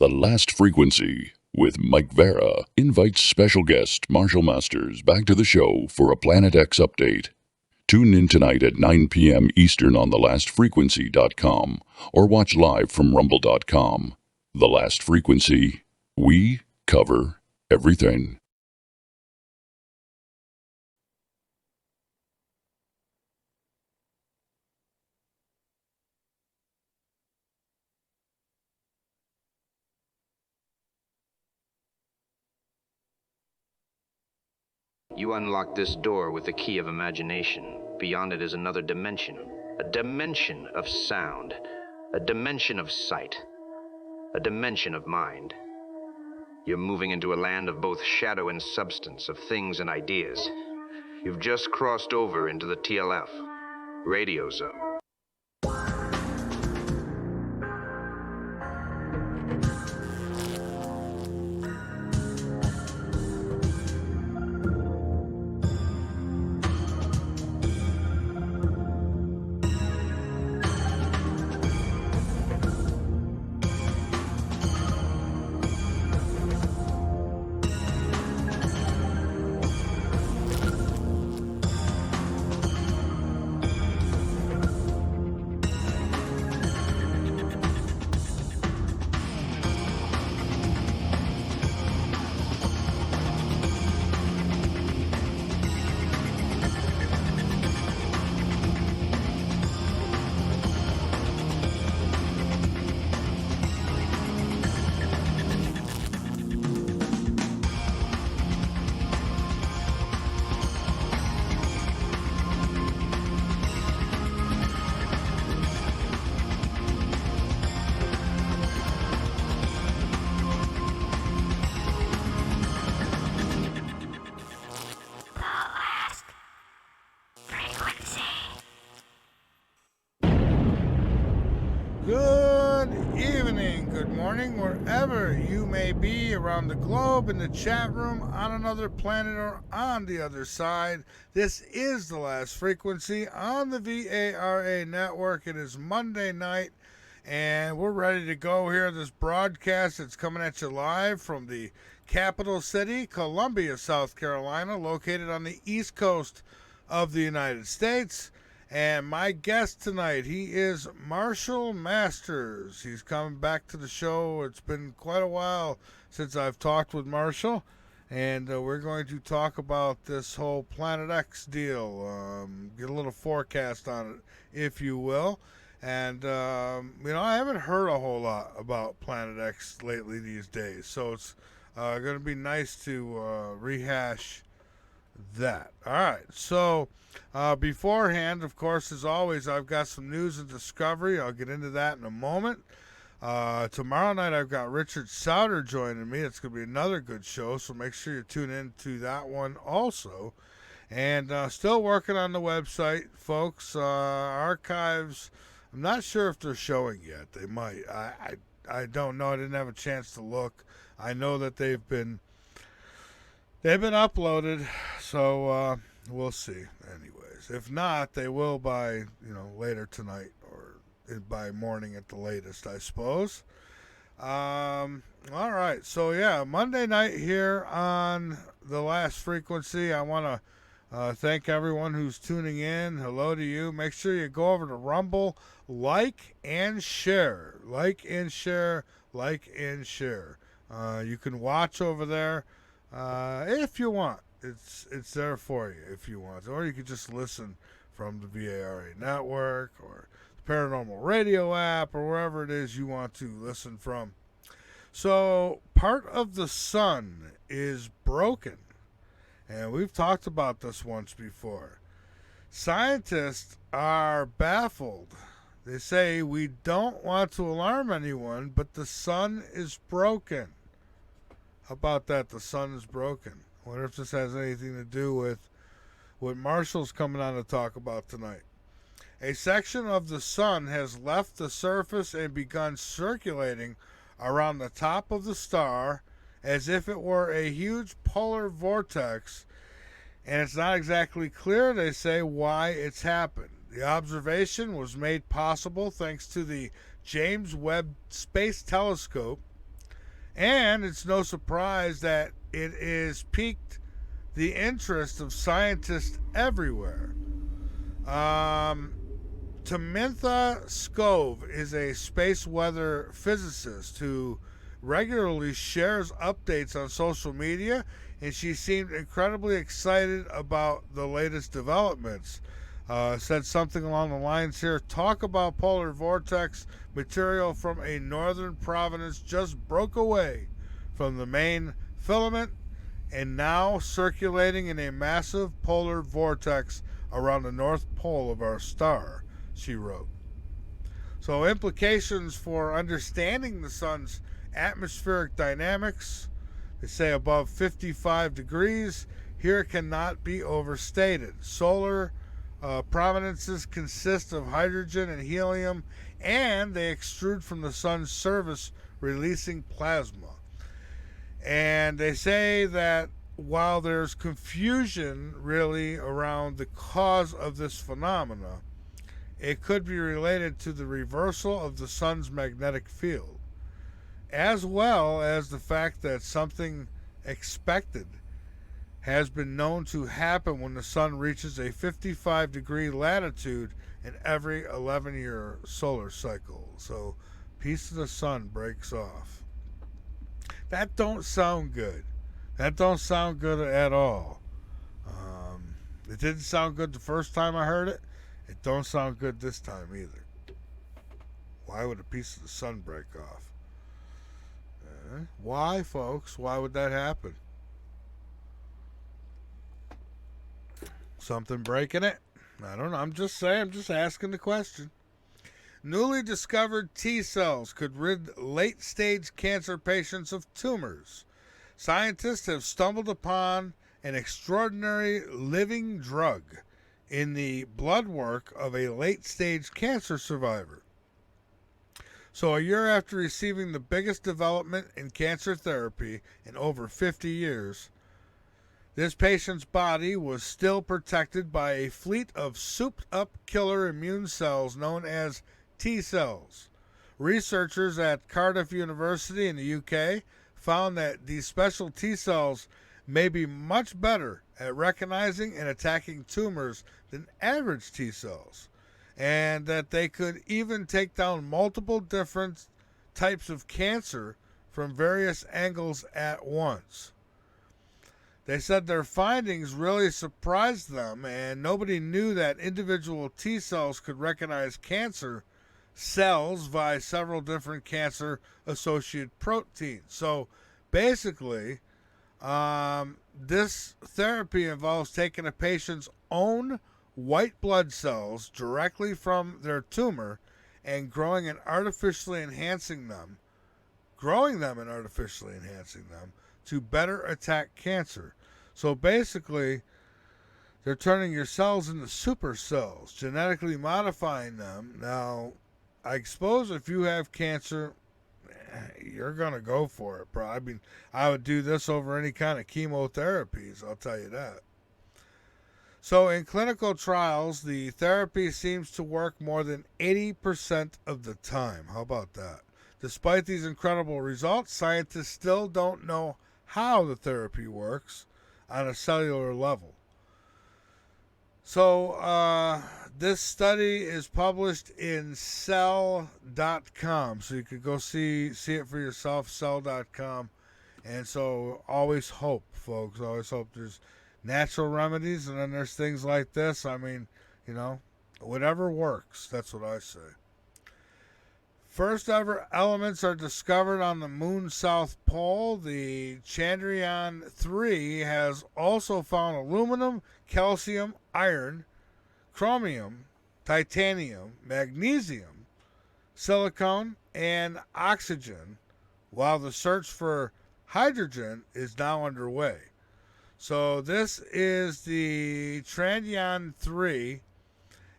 The Last Frequency with Mike Vera invites special guest Marshall Masters back to the show for a Planet X update. Tune in tonight at 9 p.m. Eastern on thelastfrequency.com or watch live from rumble.com. The Last Frequency. We cover everything. You unlock this door with the key of imagination. Beyond it is another dimension. A dimension of sound. A dimension of sight. A dimension of mind. You're moving into a land of both shadow and substance, of things and ideas. You've just crossed over into the TLF, radio zone. Good evening, good morning, wherever you may be around the globe, in the chat room, on another planet, or on the other side. This is The Last Frequency on the VARA network. It is Monday night, and we're ready to go here. This broadcast is coming at you live from the capital city, Columbia, South Carolina, located on the east coast of the United States. And my guest tonight, he is Marshall Masters. He's coming back to the show. It's been quite a while since I've talked with Marshall. And we're going to talk about this whole Planet X deal. Get a little forecast on it, if you will. And, I haven't heard a whole lot about Planet X lately these days. So it's going to be nice to rehash that. All right. So beforehand, of course, as always, I've got some news and discovery. I'll get into that in a moment. Tomorrow night, I've got Richard Souter joining me. It's going to be another good show, so make sure you tune in to that one also. And still working on the website, folks. Archives, I'm not sure if they're showing yet. They might. I don't know. I didn't have a chance to look. I know that they've been uploaded, so we'll see. Anyways, if not, they will by later tonight or by morning at the latest, I suppose. All right, so yeah, Monday night here on The Last Frequency. I want to thank everyone who's tuning in. Hello to you. Make sure you go over to Rumble, like and share, like and share, like and share. You can watch over there. If you want, it's there for you if you want, or you could just listen from the VARA network or the Paranormal Radio app or wherever it is you want to listen from. So part of the sun is broken, and we've talked about this once before. Scientists are baffled. They say we don't want to alarm anyone, but the sun is broken. How about that? The sun is broken. I wonder if this has anything to do with what Marshall's coming on to talk about tonight. A section of the sun has left the surface and begun circulating around the top of the star as if it were a huge polar vortex, and it's not exactly clear, they say, why it's happened. The observation was made possible thanks to the James Webb Space Telescope, And it's no surprise that it is piqued the interest of scientists everywhere. Um, Tamintha Skov is a space weather physicist who regularly shares updates on social media, and she seemed incredibly excited about the latest developments. Said something along the lines here: talk about polar vortex material from a northern province just broke away from the main filament and now circulating in a massive polar vortex around the north pole of our star, she wrote. So, implications for understanding the sun's atmospheric dynamics, they say above 55 degrees, here cannot be overstated. Solar prominences consist of hydrogen and helium, and they extrude from the sun's surface, releasing plasma. And they say that while there's confusion really around the cause of this phenomena, it could be related to the reversal of the sun's magnetic field, as well as the fact that something expected has been known to happen when the sun reaches a 55-degree latitude in every 11-year solar cycle. So, a piece of the sun breaks off. That don't sound good. That don't sound good at all. It didn't sound good the first time I heard it. It don't sound good this time either. Why would a piece of the sun break off? Why, folks? Why would that happen? Something breaking it? I don't know. I'm just saying. I'm just asking the question. Newly discovered T cells could rid late stage cancer patients of tumors. Scientists have stumbled upon an extraordinary living drug in the blood work of a late stage cancer survivor. So, a year after receiving the biggest development in cancer therapy in over 50 years, this patient's body was still protected by a fleet of souped up killer immune cells known as T cells. Researchers at Cardiff University in the UK found that these special T cells may be much better at recognizing and attacking tumors than average T cells, and that they could even take down multiple different types of cancer from various angles at once. They said their findings really surprised them, and nobody knew that individual T cells could recognize cancer cells via several different cancer associated proteins. So basically, this therapy involves taking a patient's own white blood cells directly from their tumor and growing and artificially enhancing them, to better attack cancer. So basically, they're turning your cells into super cells, genetically modifying them. Now, I suppose if you have cancer, you're going to go for it, bro. I mean, I would do this over any kind of chemotherapies, I'll tell you that. So, in clinical trials, the therapy seems to work more than 80% of the time. How about that? Despite these incredible results, scientists still don't know how the therapy works on a cellular level. So, this study is published in Cell.com, so you could go see it for yourself, Cell.com. And so, always hope, folks. Always hope there's natural remedies, and then there's things like this. I mean, whatever works. That's what I say. First ever elements are discovered on the moon's south pole. The Chandrayaan 3 has also found aluminum, calcium, iron, chromium, titanium, magnesium, silicon, and oxygen, while the search for hydrogen is now underway. So this is the Chandrayaan 3.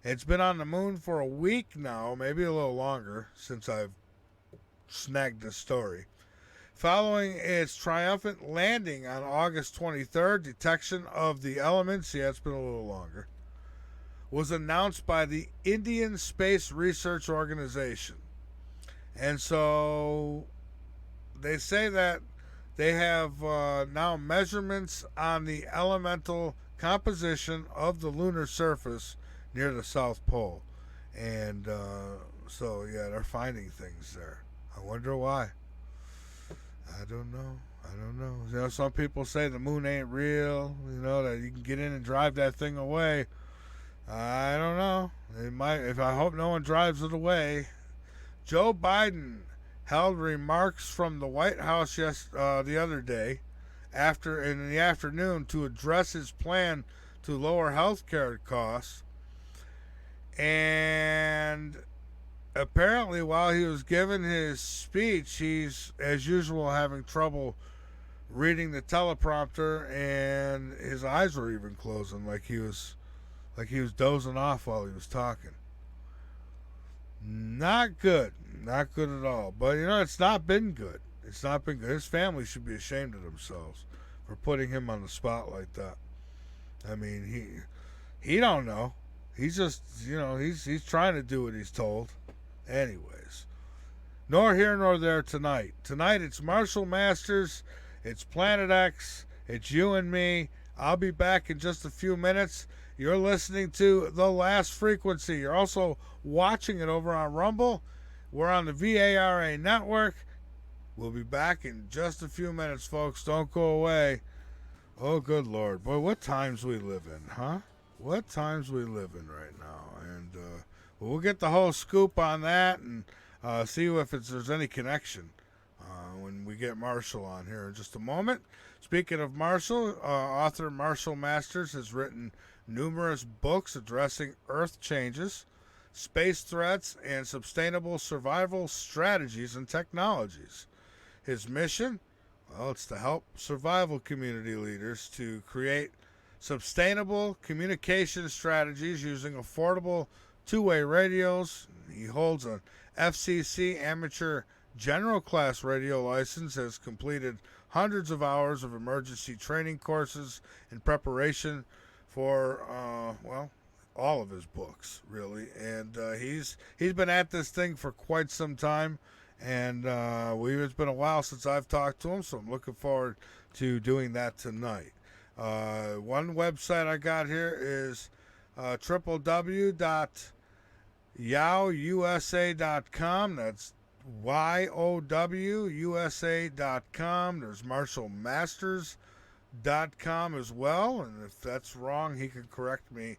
It's been on the moon for a week now, maybe a little longer, since I've snagged this story. Following its triumphant landing on August 23rd, detection of the elements, it's been a little longer, was announced by the Indian Space Research Organization. And so they say that they have now measurements on the elemental composition of the lunar surface near the South Pole. And so, yeah, they're finding things there. I wonder why. I don't know. I don't know. You know, some people say the moon ain't real. You know that you can get in and drive that thing away. I don't know. It might. If I hope no one drives it away. Joe Biden held remarks from the White House the other day, after in the afternoon, to address his plan to lower health care costs. And apparently, while he was giving his speech, he's, as usual, having trouble reading the teleprompter, and his eyes were even closing, like he was dozing off while he was talking. Not good. Not good at all. But, you know, it's not been good. It's not been good. His family should be ashamed of themselves for putting him on the spot like that. I mean, he don't know. He's just, you know, he's trying to do what he's told. Anyways, nor here nor there tonight. Tonight it's Marshall Masters, it's Planet X, it's you and me. I'll be back in just a few minutes. You're listening to The Last Frequency. You're also watching it over on Rumble. We're on the VARA network. We'll be back in just a few minutes, folks. Don't go away. Oh, good Lord. Boy, what times we live in, huh? What times we live in right now. And we'll get the whole scoop on that and see if there's any connection when we get Marshall on here in just a moment. Speaking of Marshall, author Marshall Masters has written numerous books addressing Earth changes, space threats, and sustainable survival strategies and technologies. His mission? Well, it's to help survival community leaders to create sustainable communication strategies using affordable two-way radios. He holds an FCC amateur general class radio license, has completed hundreds of hours of emergency training courses in preparation for, all of his books, really. And he's been at this thing for quite some time. And it's been a while since I've talked to him, so I'm looking forward to doing that tonight. One website I got here is www.yowusa.com. That's YOWUSA.com. There's MarshallMasters.com as well. And if that's wrong, he can correct me.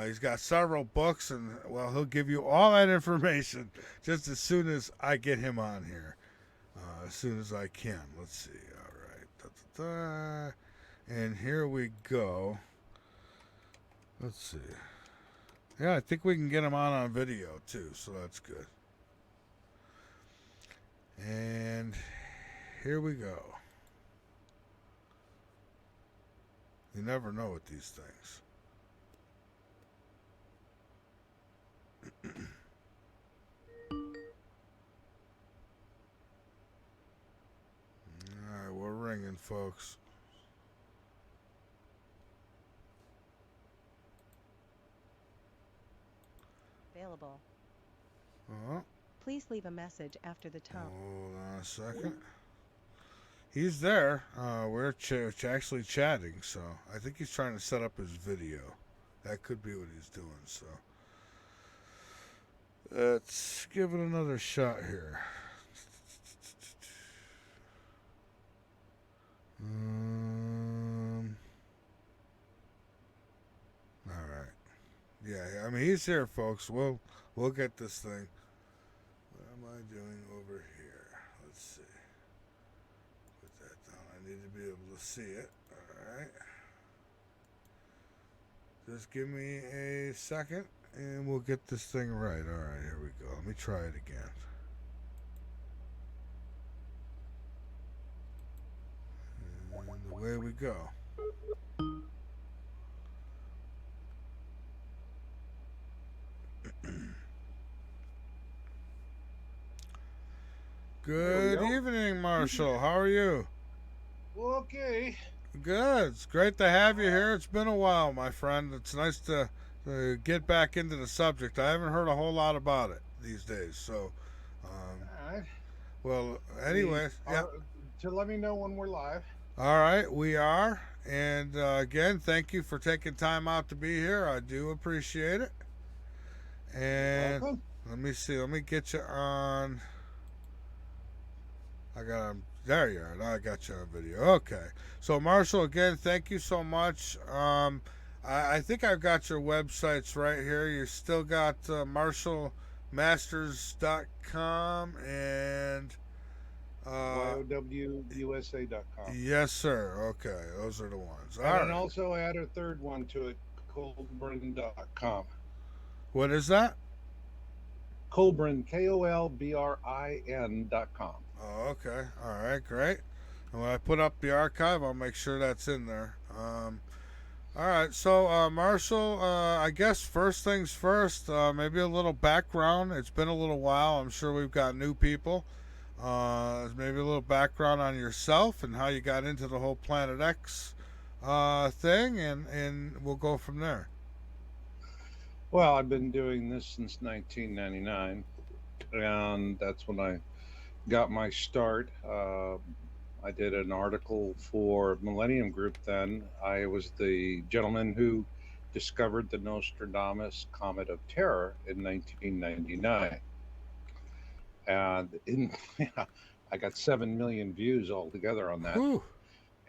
He's got several books, and, well, he'll give you all that information just as soon as I get him on here. As soon as I can. Let's see. All right. Da-da-da. And here we go. Let's see. Yeah, I think we can get him on video, too, so that's good. And here we go. You never know with these things. Alright, we're ringing, folks. Available. Oh. Please leave a message after the tone. Hold on a second. He's there. We're actually chatting, so I think he's trying to set up his video. That could be what he's doing, so. Let's give it another shot here. All right. Yeah, I mean, he's here, folks. We'll get this thing. What am I doing over here? Let's see. Put that down. I need to be able to see it. All right. Just give me a second, and we'll get this thing right. All right, here we go. Let me try it again. And away we go. Good evening, Marshall. How are you? Okay. Good. It's great to have you here. It's been a while, my friend. It's nice to get back into the subject. I haven't heard a whole lot about it these days. So, All right. Well, We anyways, yeah. are to let me know when we're live. All right, we are. And again, thank you for taking time out to be here. I do appreciate it. You're And welcome. let me see. Let me get you on. I got there. You are. Now I got you on video. Okay. So Marshall, again, thank you so much. I think I've got your websites right here. You still got marshallmasters.com and YOWUSA.com. yes, sir. Okay, those are the ones. All And then right. also add a third one to it, Colbrin.com. What is that? Colbrin, KOLBRIN.com. Oh, okay. All right, great. And when I put up the archive, I'll make sure that's in there. All right, so Marshall, I guess first things first, maybe a little background. It's been a little while. I'm sure we've got new people. Maybe a little background on yourself and how you got into the whole Planet X thing, and we'll go from there. Well, I've been doing this since 1999, and that's when I got my start. I did an article for Millennium Group then. I was the gentleman who discovered the Nostradamus Comet of Terror in 1999. And yeah, I got 7 million views altogether on that. Whew.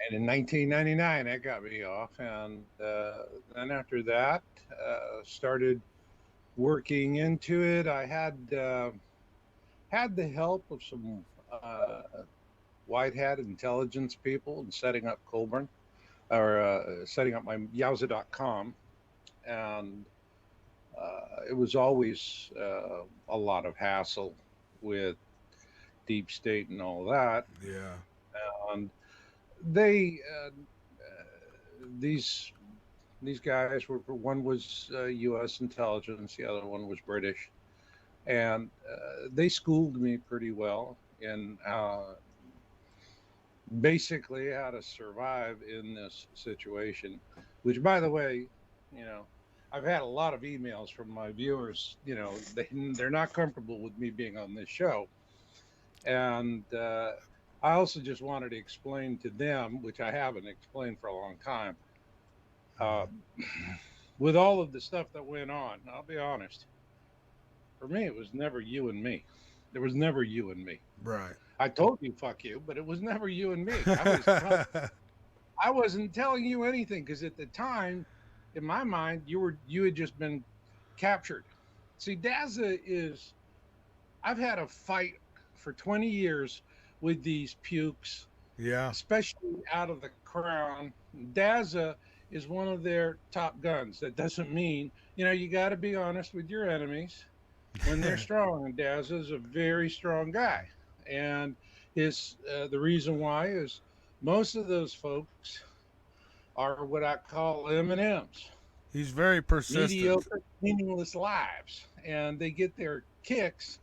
And in 1999, that got me off. And then after that, started working into it. I had the help of some white hat intelligence people in setting up Colburn or setting up my Yowza.com. And it was always a lot of hassle with deep state and all that. Yeah. And they, these guys were, one was U.S. intelligence, the other one was British, and they schooled me pretty well in basically how to survive in this situation. Which, by the way, you know, I've had a lot of emails from my viewers. You know, they're not comfortable with me being on this show, and I also just wanted to explain to them, which I haven't explained for a long time. With all of the stuff that went on, I'll be honest, for me, it was never you and me. There was never you and me. Right. I told you, fuck you, but it was never you and me. I wasn't telling you anything because at the time, in my mind, you had just been captured. See, Daza is, I've had a fight for 20 years with these pukes, Yeah. especially out of the crown. Daza is one of their top guns. That doesn't mean, you got to be honest with your enemies when they're strong. And Daza is a very strong guy. And the reason why is most of those folks are what I call M&Ms. He's very persistent. Mediocre, meaningless lives. And they get their kicks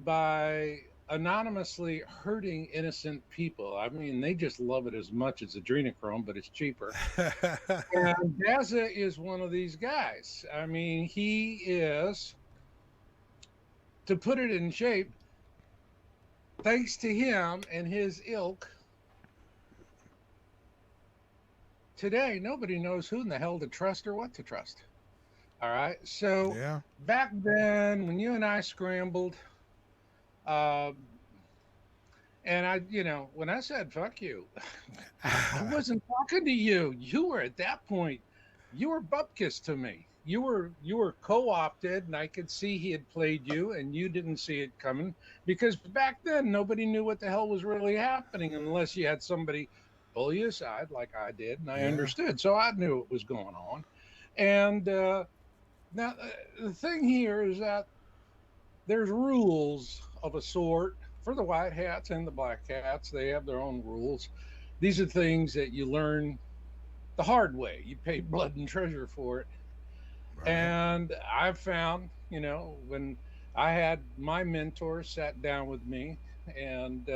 by anonymously hurting innocent people. I mean, they just love it as much as adrenochrome, but it's cheaper. And Daza is one of these guys. I mean, he is, to put it in shape, thanks to him and his ilk, today nobody knows who in the hell to trust or what to trust. All right. So yeah. back then, when you and I scrambled, and I, when I said fuck you, I wasn't talking to you. You were at that point, you were bupkis to me. You were co-opted, and I could see he had played you, and you didn't see it coming because back then nobody knew what the hell was really happening unless you had somebody pull you aside like I did, and I understood. So I knew what was going on. And now the thing here is that there's rules of a sort for the white hats and the black hats. They have their own rules. These are things that you learn the hard way. You pay blood and treasure for it. Right. And I've found, when I had my mentor sat down with me, and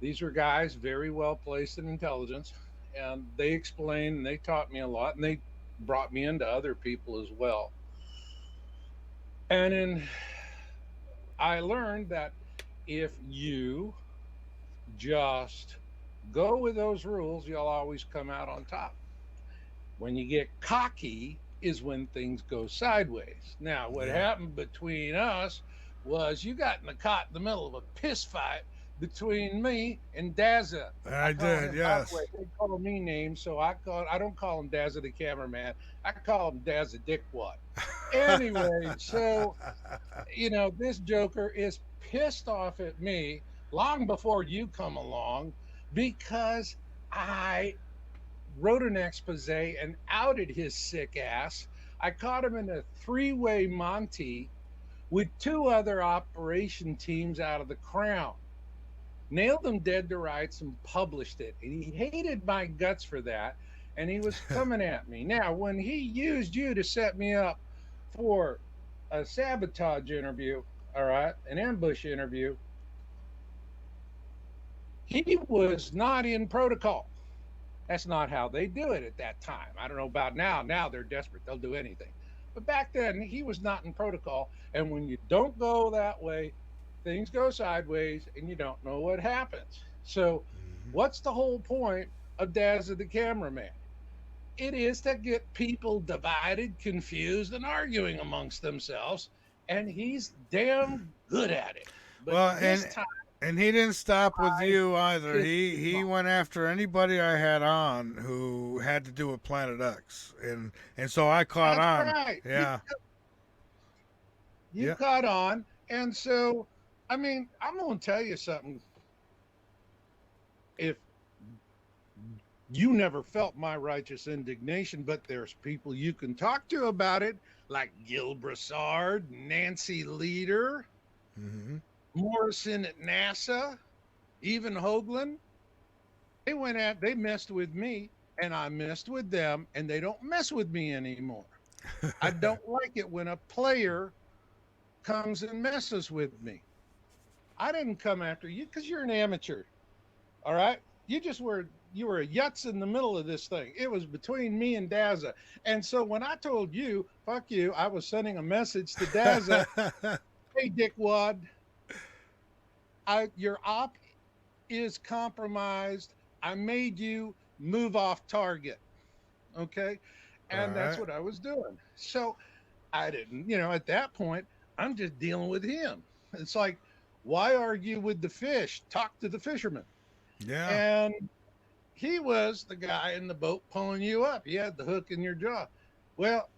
these were guys very well placed in intelligence, and they explained and they taught me a lot, and they brought me into other people as well. And I learned that if you just go with those rules, you'll always come out on top. When you get cocky is when things go sideways. Now, what Yeah. happened between us was you got in the caught in the middle of a piss fight between me and Dazza. I I call did, him, by the way, yes. they call me names, so I don't call him Dazza the cameraman. I call him Dazza Dickwad. Anyway, so this Joker is pissed off at me long before you come along because I wrote an expose and outed his sick ass. I caught him in a three-way Monty with two other operation teams out of the crown. Nailed them dead to rights and published it. And he hated my guts for that. And he was coming at me. Now, when he used you to set me up for a sabotage interview, all right, an ambush interview, he was not in protocol. That's not how they do it at that time. I don't know about now. Now they're desperate. They'll do anything. But back then, he was not in protocol. And when you don't go that way, things go sideways and you don't know what happens. So, Mhm. what's the whole point of Dazza the cameraman? It is to get people divided, confused, and arguing amongst themselves. And he's damn good at it. But Well, this time, and he didn't stop with I you either. pissed He him off. went after anybody I had on who had to do with Planet X, and so I caught That's on. right. Yeah, You yeah. caught on. And so, I mean, I'm going to tell you something. If you never felt my righteous indignation, but there's people you can talk to about it, like Gil Broussard, Nancy Leader, Hmm. Morrison at NASA, even Hoagland. They messed with me, and I messed with them, and they don't mess with me anymore. I don't like it when a player comes and messes with me. I didn't come after you because you're an amateur. All right. You were a yutz in the middle of this thing. It was between me and Dazza. And so when I told you, fuck you, I was sending a message to Dazza, hey dickwad, your op is compromised. I made you move off target. Okay. All And that's right. what I was doing. So I didn't, at that point, I'm just dealing with him. It's like, why argue with the fish? Talk to the fisherman. Yeah. And he was the guy in the boat pulling you up. He had the hook in your jaw. Well,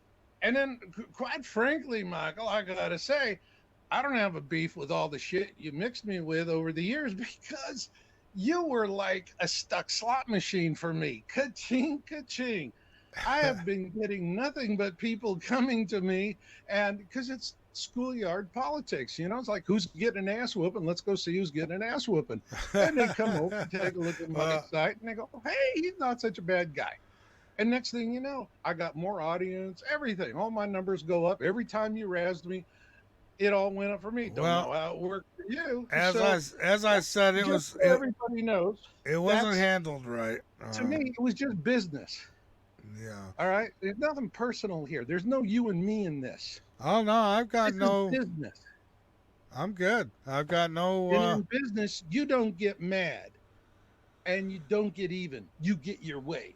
and then quite frankly, Michael, I gotta say, I don't have a beef with all the shit you mixed me with over the years because you were like a stuck slot machine for me. Ka-ching, ka-ching. I have been getting nothing but people coming to me, and because it's schoolyard politics, it's like who's getting an ass whooping? Let's go see who's getting an ass whooping. And they come over and take a look at my Well, site, and they go, "Hey, he's not such a bad guy." And next thing you know, I got more audience, everything. All my numbers go up every time you razzed me. It all went up for me. Don't know well, how it worked for you. as I So as I said, it just was so everybody knows, it wasn't that's handled right. to me, it was just business. Yeah. All right. There's nothing personal here. There's no you and me in this. Oh no, I've got This is no. business. I'm good. I've got no. And in business, you don't get mad and you don't get even. You get your way.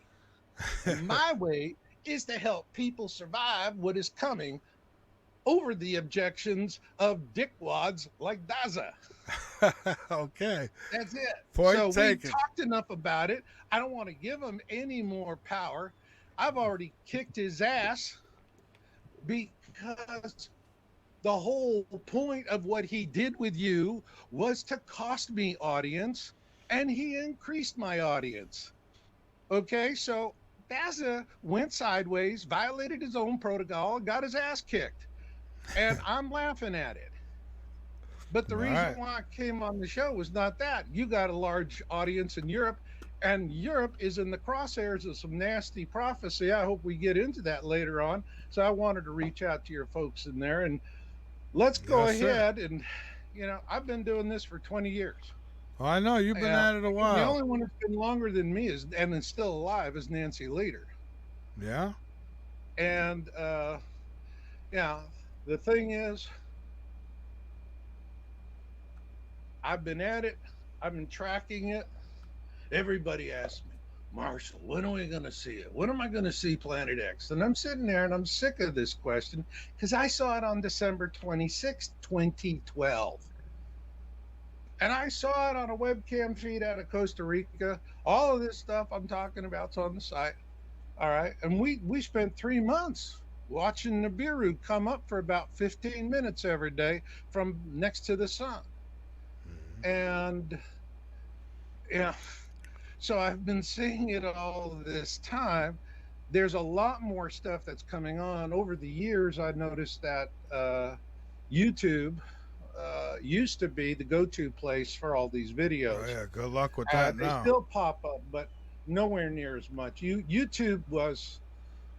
And my way is to help people survive what is coming over the objections of dickwads like Daza. Okay. That's it. Point So we taken. talked enough about it. I don't want to give him any more power. I've already kicked his ass because the whole point of what he did with you was to cost me audience, and he increased my audience. Okay, so Daza went sideways, violated his own protocol, got his ass kicked, and I'm laughing at it. But the All reason right. why I came on the show was not that. You got a large audience in Europe, and Europe is in the crosshairs of some nasty prophecy. I hope we get into that later on. So I wanted to reach out to your folks in there, and let's go Yes, sir. ahead. And, I've been doing this for 20 years. Well, I know you've been Yeah. at it a The while. only one that's been longer than me and is still alive is Nancy Leader. Yeah. And, yeah, the thing is, I've been at it I've been tracking it. Everybody asks me, Marshall, when are we going to see it? When am I going to see Planet X? And I'm sitting there and I'm sick of this question because I saw it on December 26th, 2012. And I saw it on a webcam feed out of Costa Rica. All of this stuff I'm talking about's on the site. All right. And we spent 3 months watching Nibiru come up for about 15 minutes every day from next to the sun. And yeah, so I've been seeing it all this time. There's a lot more stuff that's coming on. Over the years, I noticed that YouTube used to be the go-to place for all these Oh videos. yeah, good luck with that They now. still pop up, but nowhere near as much. YouTube was.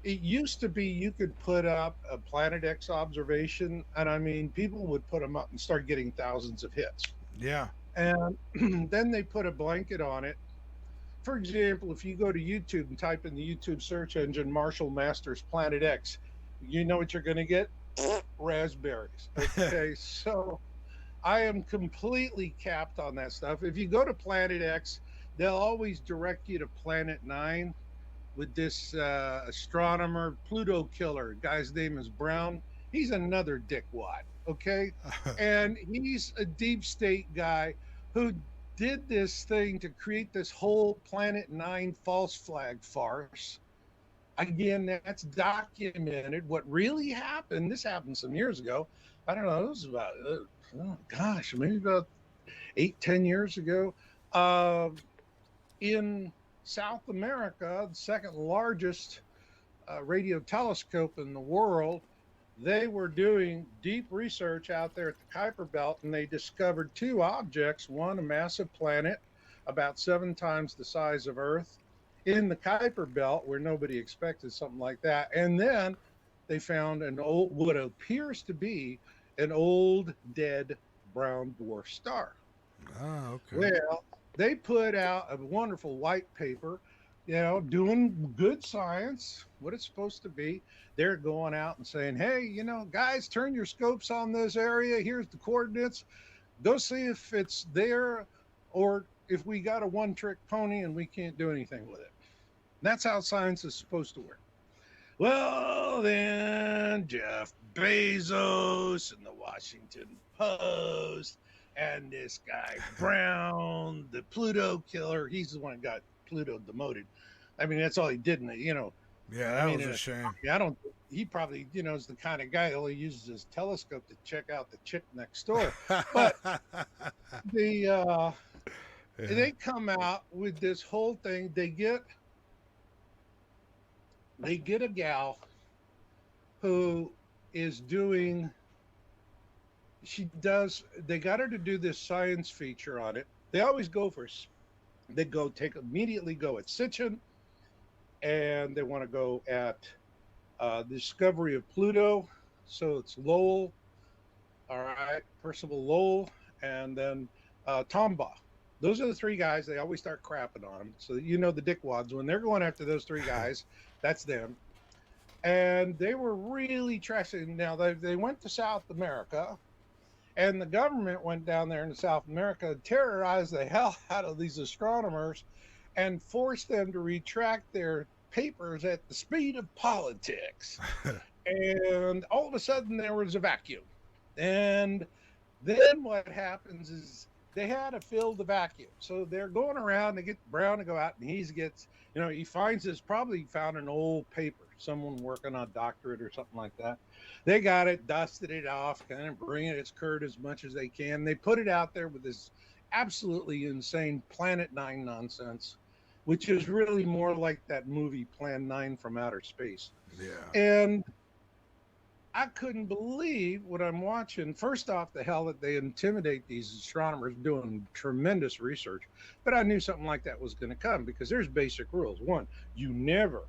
It used to be you could put up a Planet X observation, and I mean, people would put them up and start getting thousands of hits. Yeah. And then they put a blanket on it. For example, if you go to YouTube and type in the YouTube search engine Marshall Masters Planet X, you know what you're going to get? Raspberries. Okay, so I am completely capped on that stuff. If you go to Planet X, they'll always direct you to Planet 9 with this astronomer, Pluto killer. Guy's name is Brown. He's another dickwad, okay? And he's a deep state guy who did this thing to create this whole Planet 9 false flag farce. Again, that's documented. What really happened, this happened some years ago. I don't know, it was about, oh gosh, maybe about 8, 10 years ago. In South America, the second largest radio telescope in the world, they were doing deep research out there at the Kuiper Belt, and they discovered two objects, one a massive planet about 7 times the size of Earth in the Kuiper Belt, where nobody expected something like that. And then they found an old, what appears to be an old dead brown dwarf star. Ah, okay. Well, they put out a wonderful white paper, doing good science, what it's supposed to be. They're going out and saying, hey, guys, turn your scopes on this area. Here's the coordinates. Go see if it's there or if we got a one trick pony and we can't do anything with it. That's how science is supposed to work. Well, then Jeff Bezos and the Washington Post and this guy Brown, the Pluto killer, he's the one that got Pluto demoted. I mean, that's all he did. Yeah, that was a shame. I don't. He probably, is the kind of guy that only uses his telescope to check out the chick next door. But they come out with this whole thing. They get a gal who is doing. They got her to do this science feature on it. They always go for. They immediately go at Sitchin, and they want to go at the discovery of Pluto. So it's Lowell, all right, Percival Lowell, and then Tombaugh. Those are the three guys. They always start crapping on them. So the dickwads, when they're going after those three guys, that's them. And they were really trashing. Now, they went to South America, and the government went down there in South America and terrorized the hell out of these astronomers and forced them to retract their papers at the speed of politics. And all of a sudden, there was a vacuum. And then what happens is they had to fill the vacuum. So they're going around to get Brown to go out, and he probably found an old paper, someone working on a doctorate or something like that. They got it, dusted it off, kind of bring it as curd as much as they can. They put it out there with this absolutely insane Planet 9 nonsense, which is really more like that movie Plan 9 from Outer Space. Yeah. And I couldn't believe what I'm watching. First off, the hell that they intimidate these astronomers doing tremendous research. But I knew something like that was going to come because there's basic rules. One, you never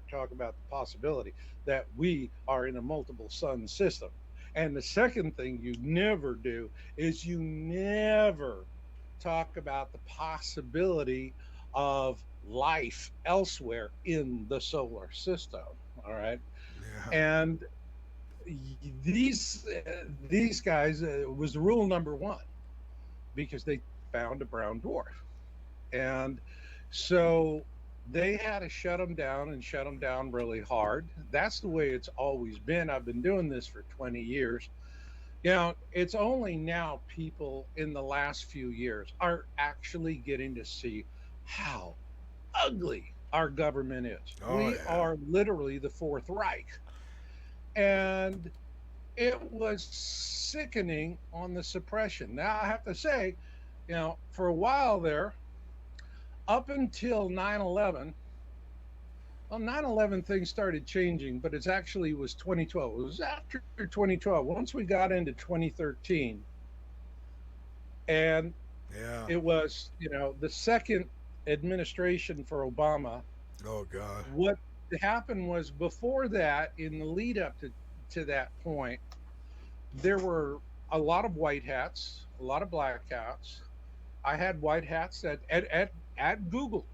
talk about the possibility that we are in a multiple sun system. And the second thing you never do is you never talk about the possibility of life elsewhere in the solar system. All right. Yeah. And these guys was rule number one because they found a brown dwarf. And so they had to shut them down and shut them down really hard. That's the way it's always been. I've been doing this for 20 years. It's only now people in the last few years are actually getting to see how ugly our government is. Oh We yeah. are literally the Fourth Reich. And it was sickening on the suppression. Now, I have to say, for a while there, up until 9/11, well, 9/11 things started changing, but it's actually was 2012. It was after 2012. Once we got into 2013, and Yeah. it was, the second administration for Obama. Oh God. What happened was before that, in the lead up to that point, there were a lot of white hats, a lot of black hats. I had white hats at Google,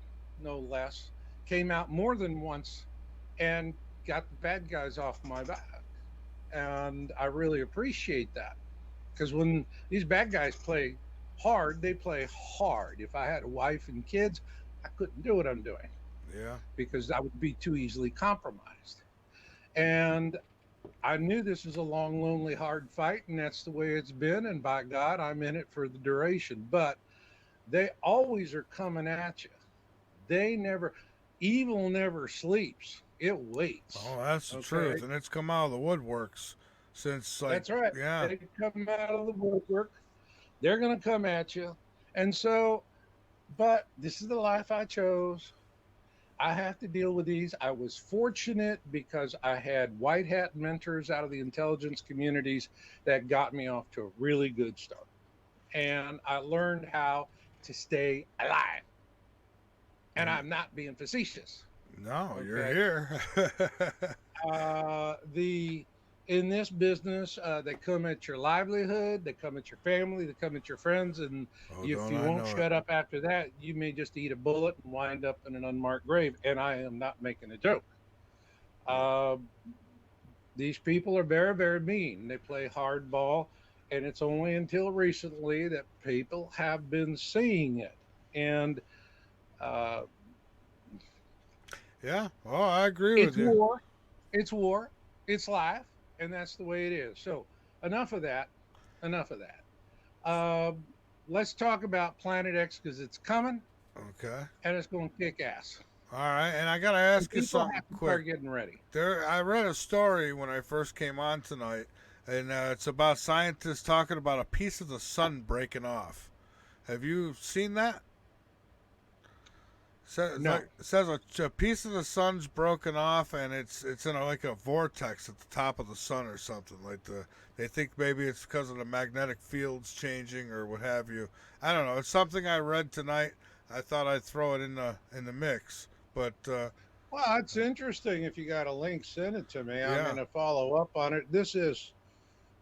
no less, came out more than once and got the bad guys off my back. And I really appreciate that because when these bad guys play hard, they play hard. If I had a wife and kids, I couldn't do what I'm doing Yeah. because I would be too easily compromised. And I knew this was a long, lonely, hard fight, and that's the way it's been. And by God, I'm in it for the duration. But they always are coming at you. They never, evil never sleeps. It waits. Oh, that's the Okay? truth, and it's come out of the woodworks since like. That's right. Yeah. They come out of the woodwork. They're going to come at you. And so, but this is the life I chose. I have to deal with these. I was fortunate because I had white hat mentors out of the intelligence communities that got me off to a really good start. And I learned how to stay alive. And I'm not being facetious. No, you're Okay. here. The in this business, they come at your livelihood, they come at your family, they come at your friends, and Oh, if don't you I won't know shut up after that, you may just eat a bullet and wind up in an unmarked grave. And I am not making a joke. Uh, these people are very, very mean. They play hardball, and it's only until recently that people have been seeing it. And uh, Yeah. Oh, I agree it's with you. war, it's war, it's life, and that's the way it is. So enough of that. Enough of that. Let's talk about Planet X because it's coming Okay. and it's going to kick ass. All right, and I gotta And ask you people something have to quick. start getting ready. I read a story when I first came on tonight, and it's about scientists talking about a piece of the sun breaking off. Have you seen that? No. It says a piece of the sun's broken off, and it's in like a vortex at the top of the sun or something. They think maybe it's because of the magnetic fields changing or what have you. I don't know. It's something I read tonight. I thought I'd throw it in the mix, but Well, it's interesting. If you got a link, send it to me. I'm Yeah. going to follow up on it. This is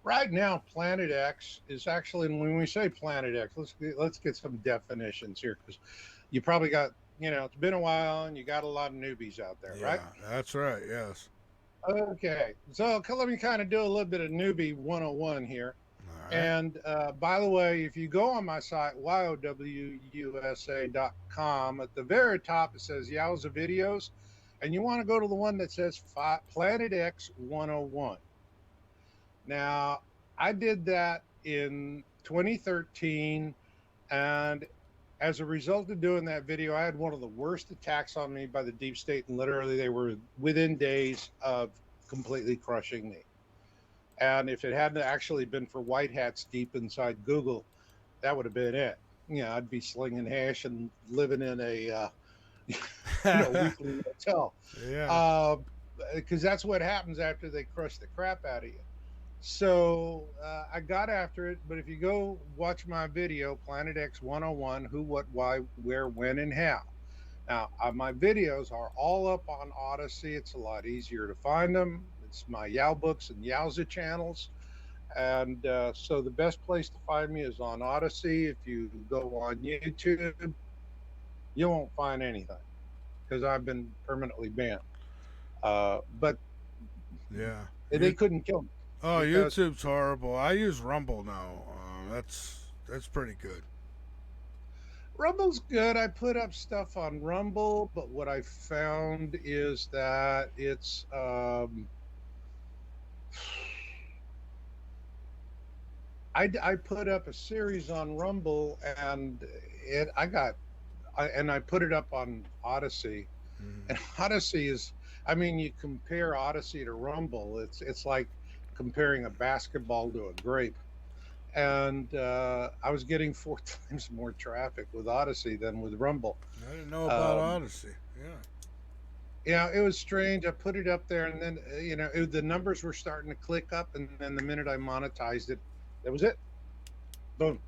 right now. Planet X is actually, and when we say Planet X, let's get some definitions here because you probably got, it's been a while and you got a lot of newbies out there, right? yeah, that's right. Yes. Okay, so let me kind of do a little bit of newbie 101 here. All right. And by the way, if you go on my site, yowusa.com, at the very top it says Yowza Videos, and you want to go to the one that says Planet X 101. Now, I did that in 2013, and as a result of doing that video, I had one of the worst attacks on me by the deep state, and literally they were within days of completely crushing me. And if it hadn't actually been for white hats deep inside Google, that would have been it. I'd be slinging hash and living in a weekly hotel. Yeah. Because that's what happens after they crush the crap out of you. So I got after it. But if you go watch my video, Planet X 101, who, what, why, where, when, and how. Now, my videos are all up on Odyssey. It's a lot easier to find them. It's my Yow Books and Yowza channels. And so the best place to find me is on Odyssey. If you go on YouTube, you won't find anything because I've been permanently banned. But Yeah. they couldn't kill me. Oh, because- YouTube's horrible. I use Rumble now. That's pretty good. Rumble's good. I put up stuff on Rumble, but what I found is that I put up a series on Rumble, and it I put it up on Odyssey, and Odyssey is, I mean, you compare Odyssey to Rumble, it's like comparing a basketball to a grape. And I was getting four times more traffic with Odyssey than with Rumble. I didn't know about Um, Odyssey. Yeah. it was strange. I put it up there, and then the numbers were starting to click up, and then the minute I monetized it, that was it. Boom.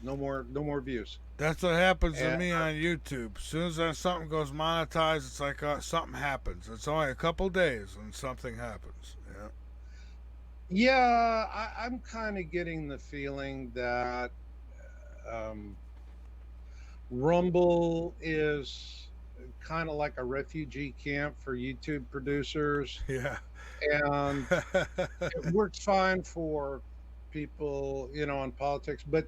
No more views. That's what happens to And me on YouTube. As soon as something goes monetized, it's like something happens. It's only a couple days and something happens. Yeah. yeah, I'm kind of getting the feeling that um, Rumble is kind of like a refugee camp for YouTube producers, Yeah. and it works fine for people, on politics, but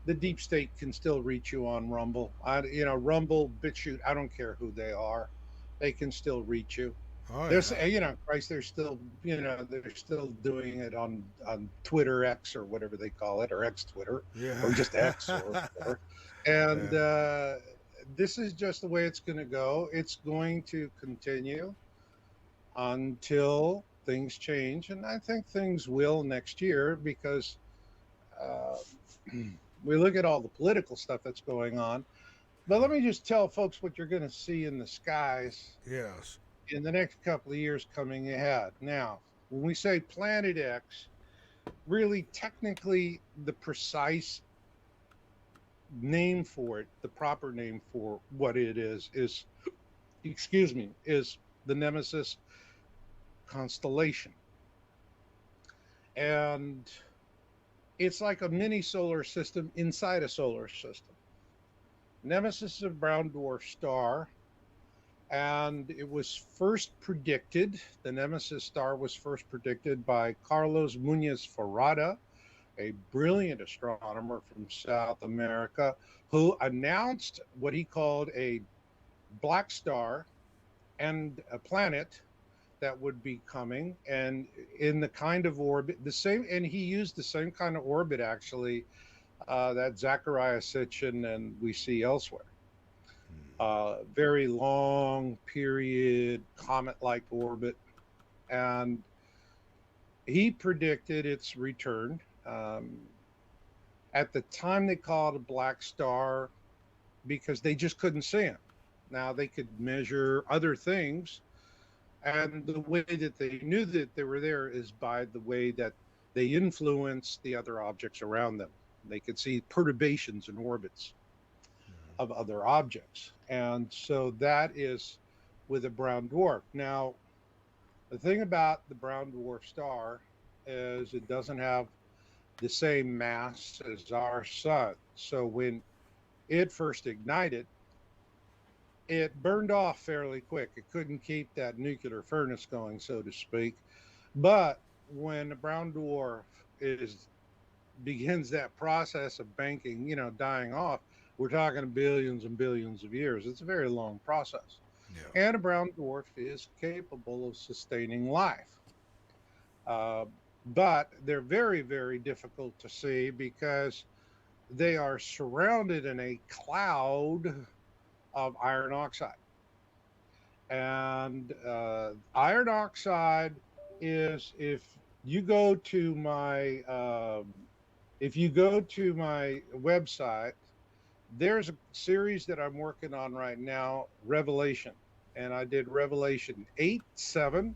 the deep state can still reach you on Rumble. Rumble, BitChute, I don't care who they are, they can still reach you. Oh There's, yeah. Christ, they're still doing it on Twitter X or whatever they call it, or X Twitter, or Yeah. just X or whatever. And Yeah. this is just the way it's going to go. It's going to continue until things change, and I think things will next year because uh, we look at all the political stuff that's going on. But let me just tell folks what you're going to see in the skies Yes. in the next couple of years coming ahead. Now, when we say Planet X, really technically the precise name for it, the proper name for what it is excuse me, is the Nemesis constellation. And it's like a mini solar system inside a solar system. Nemesis is a brown dwarf star, and it was first predicted, the Nemesis star was first predicted by Carlos Muñoz Ferrada, a brilliant astronomer from South America, who announced what he called a black star and a planet that would be coming, and in the kind of orbit the same, and he used the same kind of orbit actually that Zachariah Sitchin and we see elsewhere. Very long period comet-like orbit, and he predicted its return. At the time, they called it a black star because they just couldn't see it. Now they could measure other things, and the way that they knew that they were there is by the way that they influenced the other objects around them. They could see perturbations in orbits of other objects. And so that is with a brown dwarf. Now, the thing about the brown dwarf star is it doesn't have the same mass as our sun. So when it first ignited, it burned off fairly quick. It couldn't keep that nuclear furnace going, so to speak. But when a brown dwarf is begins that process of banking, dying off, we're talking billions and billions of years. It's a very long process. Yeah. And a brown dwarf is capable of sustaining life. Uh, but they're very, very difficult to see because they are surrounded in a cloud of iron oxide. And iron oxide is, you go to my if you go to my website, there's a series that I'm working on right now, Revelation, and I did Revelation 8, 7,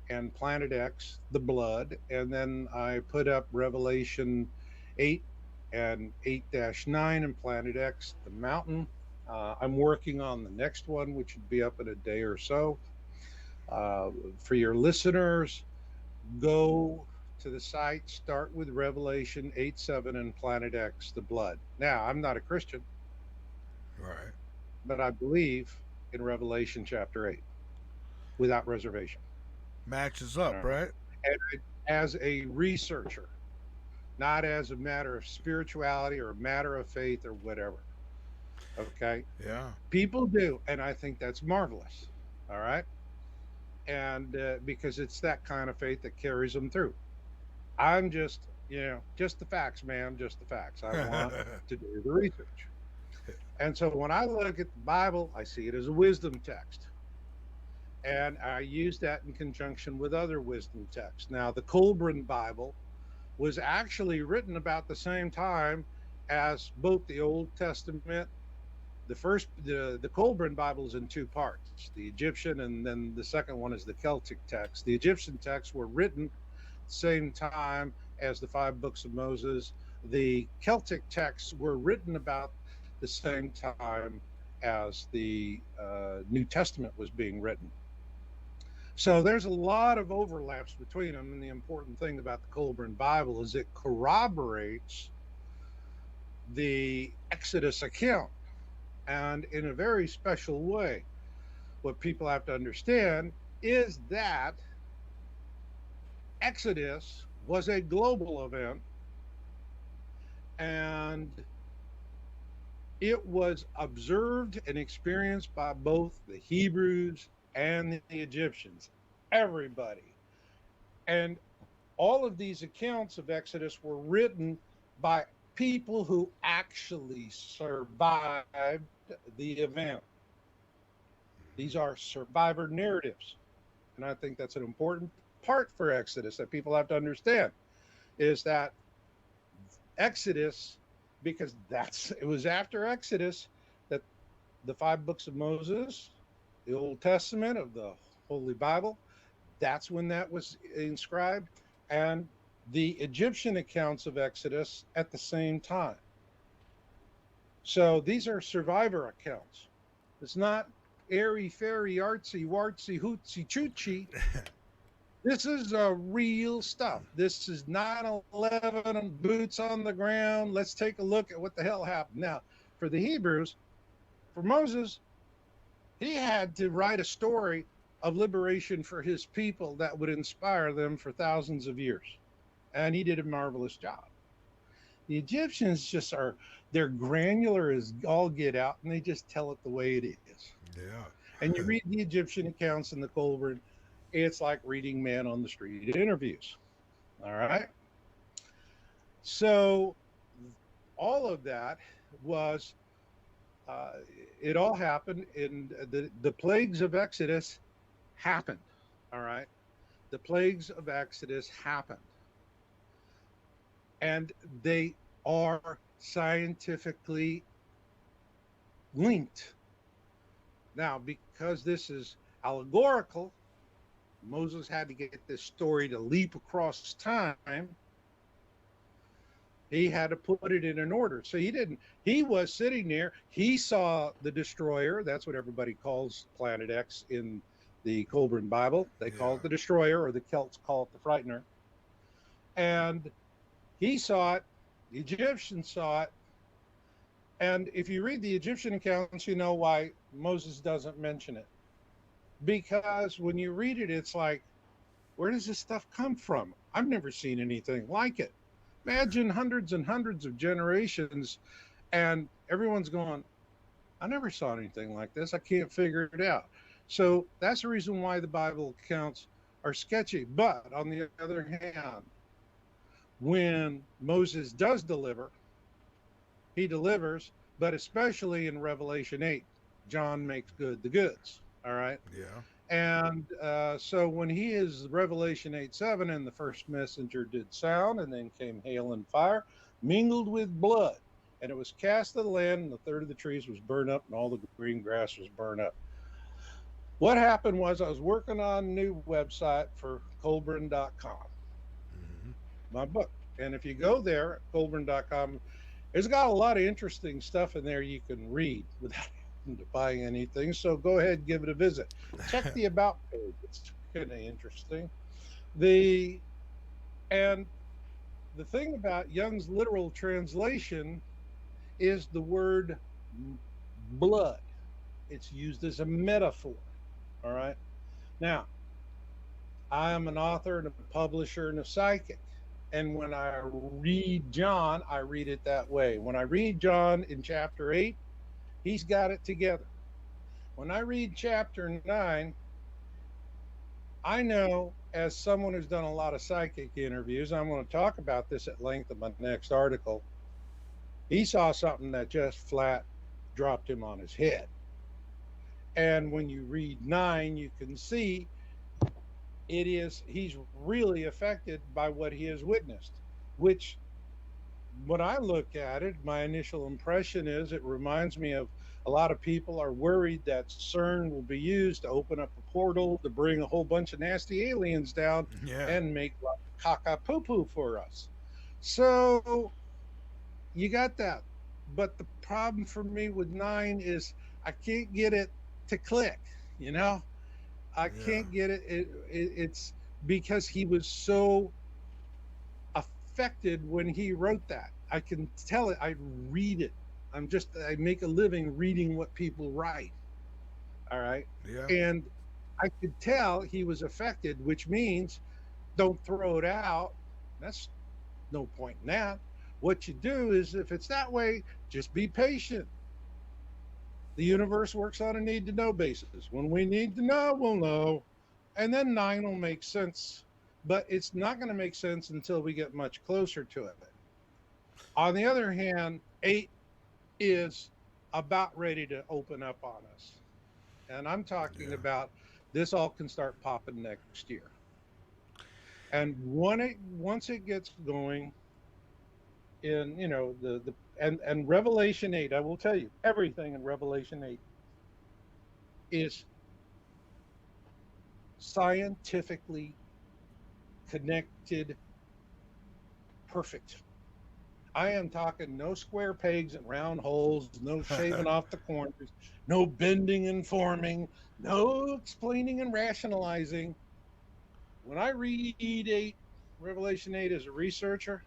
and Planet X, the blood, and then I put up Revelation 8 and 8-9 and Planet X, the mountain. I'm working on the next one, which would be up in a day or so. For your listeners, go to the site, start with Revelation 8, 7, and Planet X, the blood. Now, I'm not a Christian, Right. but I believe in Revelation chapter 8 without reservation. Matches up, right? And as a researcher, not as a matter of spirituality or a matter of faith or whatever. Okay. Yeah. People do. And I think that's marvelous. All right. And because it's that kind of faith that carries them through. I'm just, just the facts, man, just the facts. I want to do the research. And so when I look at the Bible, I see it as a wisdom text. And I use that in conjunction with other wisdom texts. Now, the Colburn Bible was actually written about the same time as both the Old Testament. The Colburn Bible is in two parts, the Egyptian, and then the second one is the Celtic text. The Egyptian texts were written same time as the five books of Moses. The Celtic texts were written about the same time as the New Testament was being written. So there's a lot of overlaps between them. And the important thing about the Colburn Bible is it corroborates the Exodus account, and in a very special way. What people have to understand is that Exodus was a global event, and it was observed and experienced by both the Hebrews and the Egyptians, everybody. And all of these accounts of Exodus were written by people who actually survived the event. These are survivor narratives. And I think that's an important part for Exodus that people have to understand is that Exodus, because it was after Exodus that the five books of Moses, the Old Testament of the Holy Bible, that's when that was inscribed, and the Egyptian accounts of Exodus at the same time. So these are survivor accounts. It's not airy fairy artsy wartsy hootsy choochie. This is real stuff. This is 9/11 and boots on the ground. Let's take a look at what the hell happened. Now, for the Hebrews, for Moses, he had to write a story of liberation for his people that would inspire them for thousands of years. And he did a marvelous job. The Egyptians they're granular as all get out, and they just tell it the way it is. Yeah. And you read the Egyptian accounts in the Colburn, it's like reading man on the street interviews. All right. So all of that was, it all happened in the plagues of Exodus happened. All right. The plagues of Exodus happened. And they are scientifically linked. Now, because this is allegorical, Moses had to get this story to leap across time. He had to put it in an order. So he was sitting there. He saw the destroyer. That's what everybody calls Planet X in the Colburn Bible. They call it the destroyer, or the Celts call it the frightener. And he saw it. The Egyptians saw it. And if you read the Egyptian accounts, you know why Moses doesn't mention it. Because when you read it, it's like, where does this stuff come from? I've never seen anything like it. Imagine hundreds and hundreds of generations, and everyone's going, I never saw anything like this. I can't figure it out. So that's the reason why the Bible accounts are sketchy. But on the other hand, when Moses does deliver, he delivers, but especially in Revelation 8, John makes good the goods. All right. Yeah. And so when he is Revelation 8:7, and the first messenger did sound, and then came hail and fire, mingled with blood, and it was cast to the land, and a third of the trees was burned up, and all the green grass was burned up. What happened was I was working on a new website for Colburn.com, my book. And if you go there, Colburn.com, it's got a lot of interesting stuff in there you can read without to buy anything. So go ahead and give it a visit. Check the about page. It's kind of interesting. And the thing about Young's literal translation is the word blood. It's used as a metaphor. All right. Now, I am an author and a publisher and a psychic. And when I read John, I read it that way. When I read John in chapter 8, He's got it together. When I read chapter 9, I know as someone who's done a lot of psychic interviews, I'm going to talk about this at length in my next article. He saw something that just flat dropped him on his head. And when you read 9, you can see he's really affected by what he has witnessed, which when I look at it, my initial impression is it reminds me of a lot of people are worried that CERN will be used to open up a portal to bring a whole bunch of nasty aliens down Yeah. and make caca poo poo for us. So you got that. But the problem for me with 9 is I can't get it to click, you know? I Yeah. can't get it. It's because he was so affected when he wrote that. I can tell it. I read it. I make a living reading what people write. All right. Yeah. And I could tell he was affected, which means don't throw it out. That's no point in that. What you do is if it's that way, just be patient. The universe works on a need to know basis. When we need to know, we'll know. And then 9 will make sense. But it's not going to make sense until we get much closer to it. On the other hand, 8 is about ready to open up on us. And I'm talking Yeah. about this all can start popping next year. And once it gets going in, the and Revelation 8, I will tell you, everything in Revelation 8 is scientifically connected perfect. I am talking no square pegs and round holes, no shaving off the corners, no bending and forming, no explaining and rationalizing. When I read 8, Revelation 8 as a researcher,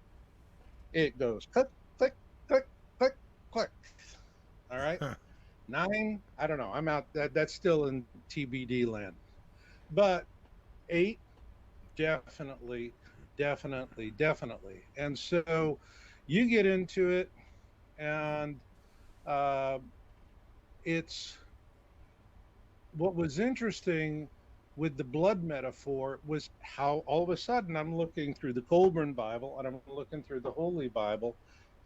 it goes click, click, click, click, click. All right. 9, I don't know. I'm out. That's still in TBD land. But 8, definitely, definitely, definitely. And so you get into it, and uh, it's what was interesting with the blood metaphor was how all of a sudden I'm looking through the Colburn Bible and I'm looking through the Holy Bible,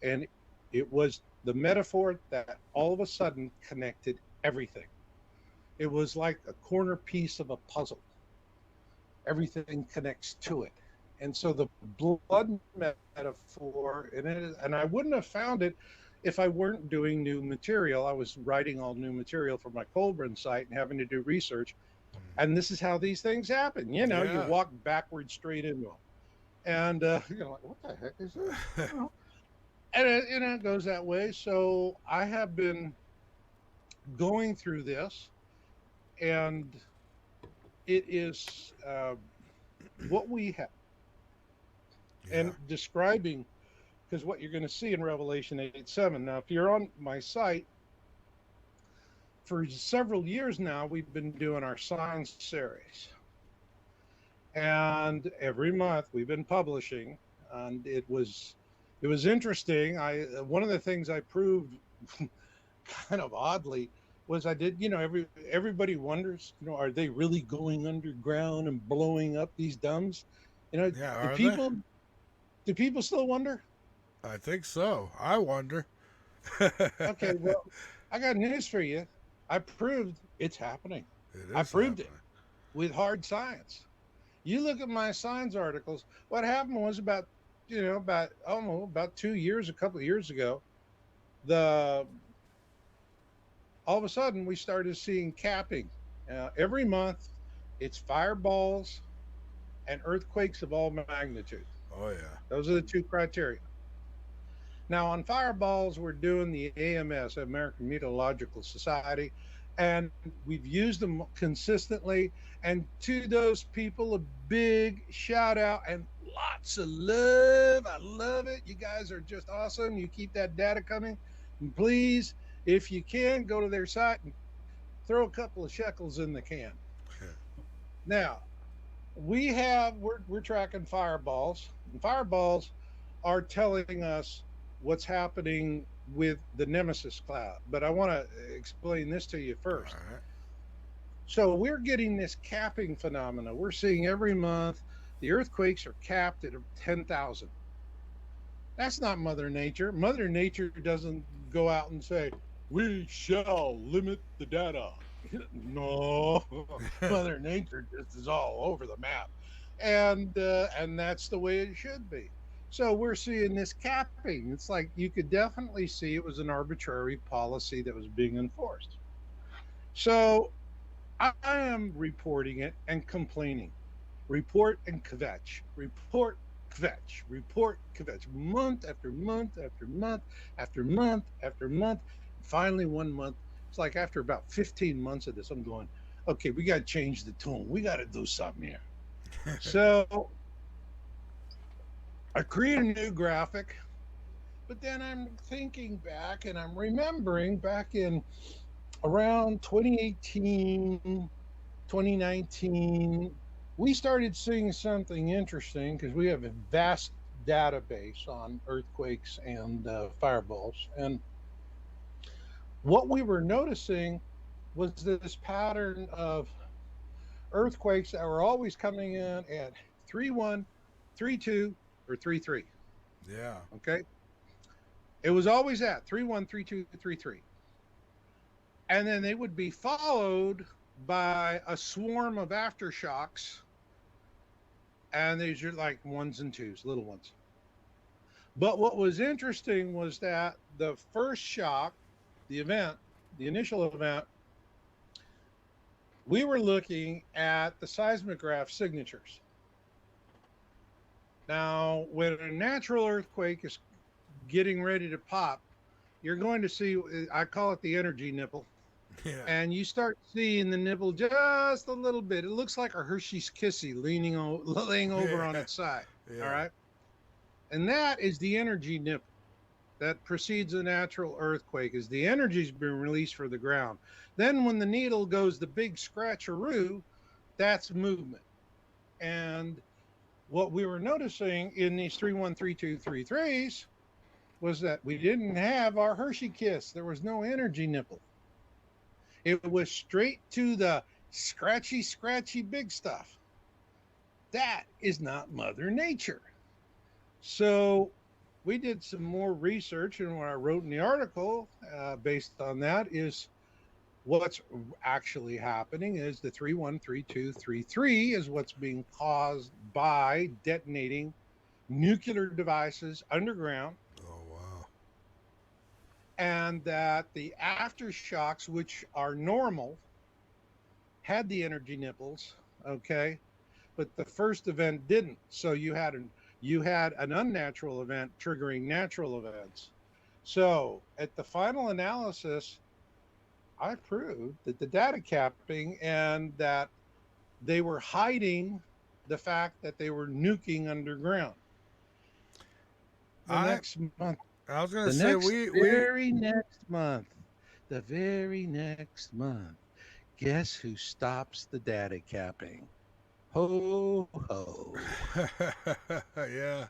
and it was the metaphor that all of a sudden connected everything. It was like a corner piece of a puzzle. Everything connects to it. And so the blood metaphor, and I wouldn't have found it if I weren't doing new material. I was writing all new material for my Colburn site and having to do research. And this is how these things happen. You Yeah. walk backwards straight into them. And you're like, what the heck is this? And it goes that way. So I have been going through this, and it is what we have, Yeah. and describing, because what you're going to see in Revelation 8:7. Now, if you're on my site, for several years now, we've been doing our science series. And every month we've been publishing, and it was interesting. I One of the things I proved kind of oddly was I did, everybody wonders, are they really going underground and blowing up these dumbs? Yeah. Do Are they? people still wonder? I think so. I wonder. Okay, well, I got news for you. I proved it's happening. It I is proved it happening. with hard science. You look at my science articles. What happened was about almost about 2 years, a couple of years ago, the all of a sudden we started seeing capping. Every month, it's fireballs and earthquakes of all magnitude. Oh yeah. Those are the two criteria. Now, on fireballs, we're doing the AMS, American Meteorological Society, and we've used them consistently. And to those people, a big shout out and lots of love. I love it. You guys are just awesome. You keep that data coming. And please, if you can, go to their site and throw a couple of shekels in the can. Now, we're tracking fireballs, and fireballs are telling us what's happening with the Nemesis cloud, but I want to explain this to you All first. right. So we're getting this capping phenomena. We're seeing every month the earthquakes are capped at 10,000. That's not Mother Nature. Mother Nature doesn't go out and say, we shall limit the data. No, Mother Nature just is all over the map. And that's the way it should be. So we're seeing this capping. It's like you could definitely see it was an arbitrary policy that was being enforced. So I am reporting it and complaining. Report and kvetch. Report, kvetch. Report, kvetch. Month after month after month after month after month. Finally, one month, it's like after about 15 months of this, I'm going, okay, we got to change the tone. We got to do something here. So I create a new graphic, but then I'm thinking back and I'm remembering back in around 2018, 2019, we started seeing something interesting because we have a vast database on earthquakes and fireballs. And what we were noticing was this pattern of earthquakes that were always coming in at 3-1, 3-2, or 3-3. Yeah. Okay. It was always at 3-1, 3-2, 3-3. And then they would be followed by a swarm of aftershocks. And these are like ones and twos, little ones. But what was interesting was that the first shock, the event, the initial event, we were looking at the seismograph signatures. Now, when a natural earthquake is getting ready to pop, you're going to see, I call it the energy nipple. Yeah. And you start seeing the nipple just a little bit. It looks like a Hershey's Kissy laying over on its side. Yeah. All right. And that is the energy nipple that precedes a natural earthquake, as the energy's been released for the ground. Then when the needle goes the big scratcheroo, that's movement. And what we were noticing in these 3-1, 3-2, 3-3s was that we didn't have our Hershey Kiss. There was no energy nipple. It was straight to the scratchy big stuff. That is not Mother Nature. So we did some more research, and what I wrote in the article based on that is what's actually happening is the 3-1, 3-2, 3-3 is what's being caused by detonating nuclear devices underground. Oh, wow. And that the aftershocks, which are normal, had the energy nipples, okay, but the first event didn't. So you had an unnatural event triggering natural events. So at the final analysis, I proved that the data capping and that they were hiding the fact that they were nuking underground. Next month. I was gonna say The very next month, guess who stops the data capping? Ho ho. Yeah.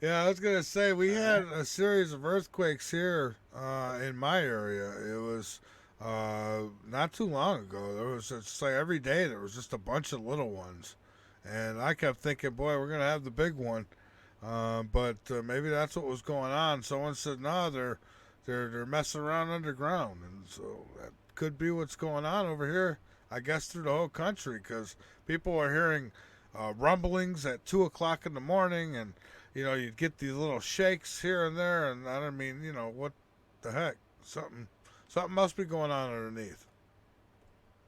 Yeah, I was gonna say we had a series of earthquakes here in my area. It was not too long ago. There was just like every day there was just a bunch of little ones, and I kept thinking, boy, we're gonna have the big one. But maybe that's what was going on. Someone said, no, they're messing around underground, and so that could be what's going on over here. I guess through the whole country, because people are hearing rumblings at 2 o'clock in the morning, and you'd get these little shakes here and there, and I don't mean, what the heck? Something must be going on underneath.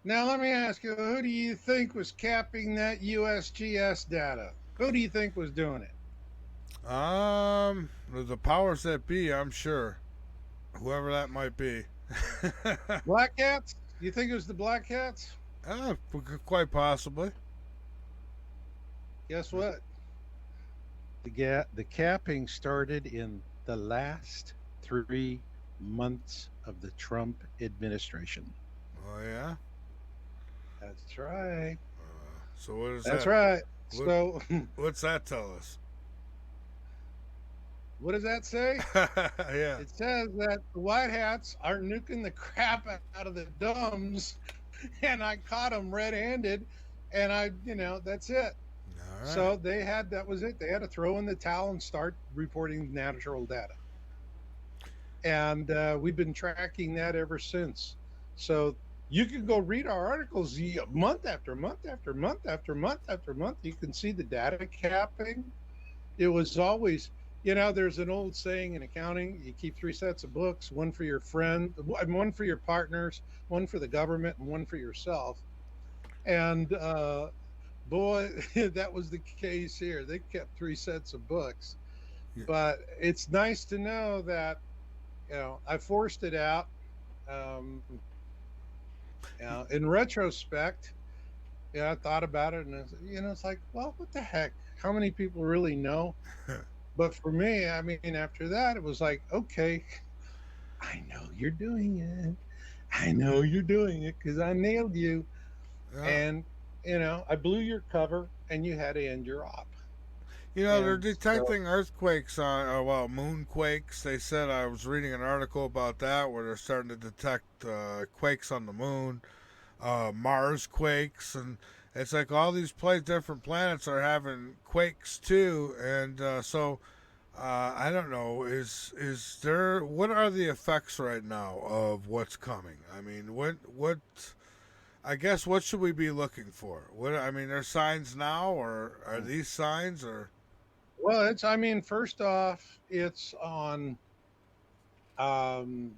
Now let me ask you, who do you think was capping that USGS data? Who do you think was doing it? The powers that be, I'm sure. Whoever that might be. Black Cats? You think it was the Black Cats? Quite possibly. Guess what? The capping started in the last 3 months of the Trump administration. Oh, yeah? That's right. So what is That's that? right. What, So what's that tell us? What does that say? Yeah. It says that the white hats are nuking the crap out of the domes, and I caught them red-handed, and that's it. All right. So that was it. They had to throw in the towel and start reporting natural data. And we've been tracking that ever since. So you can go read our articles month after month after month after month after month. You can see the data capping. It was always, there's an old saying in accounting: you keep three sets of books, one for your friend, one for your partners, one for the government, and one for yourself. And boy, that was the case here. They kept three sets of books. Yeah. But it's nice to know that I forced it out. Um, in retrospect, I thought about it, and it's like, well, what the heck? How many people really know? But for me, I mean, after that, it was like, okay, I know you're doing it. I know you're doing it because I nailed you, Yeah. and I blew your cover, and you had to end your op. They're And so, detecting earthquakes on, well, moonquakes. They said, I was reading an article about that where they're starting to detect quakes on the moon, Mars quakes, and it's like all these different planets are having quakes too. And so I don't know. Is there? What are the effects right now of what's coming? I mean, what? I guess what should we be looking for? What I mean, are signs now, or are these signs, or? well, I mean, first off, it's on um,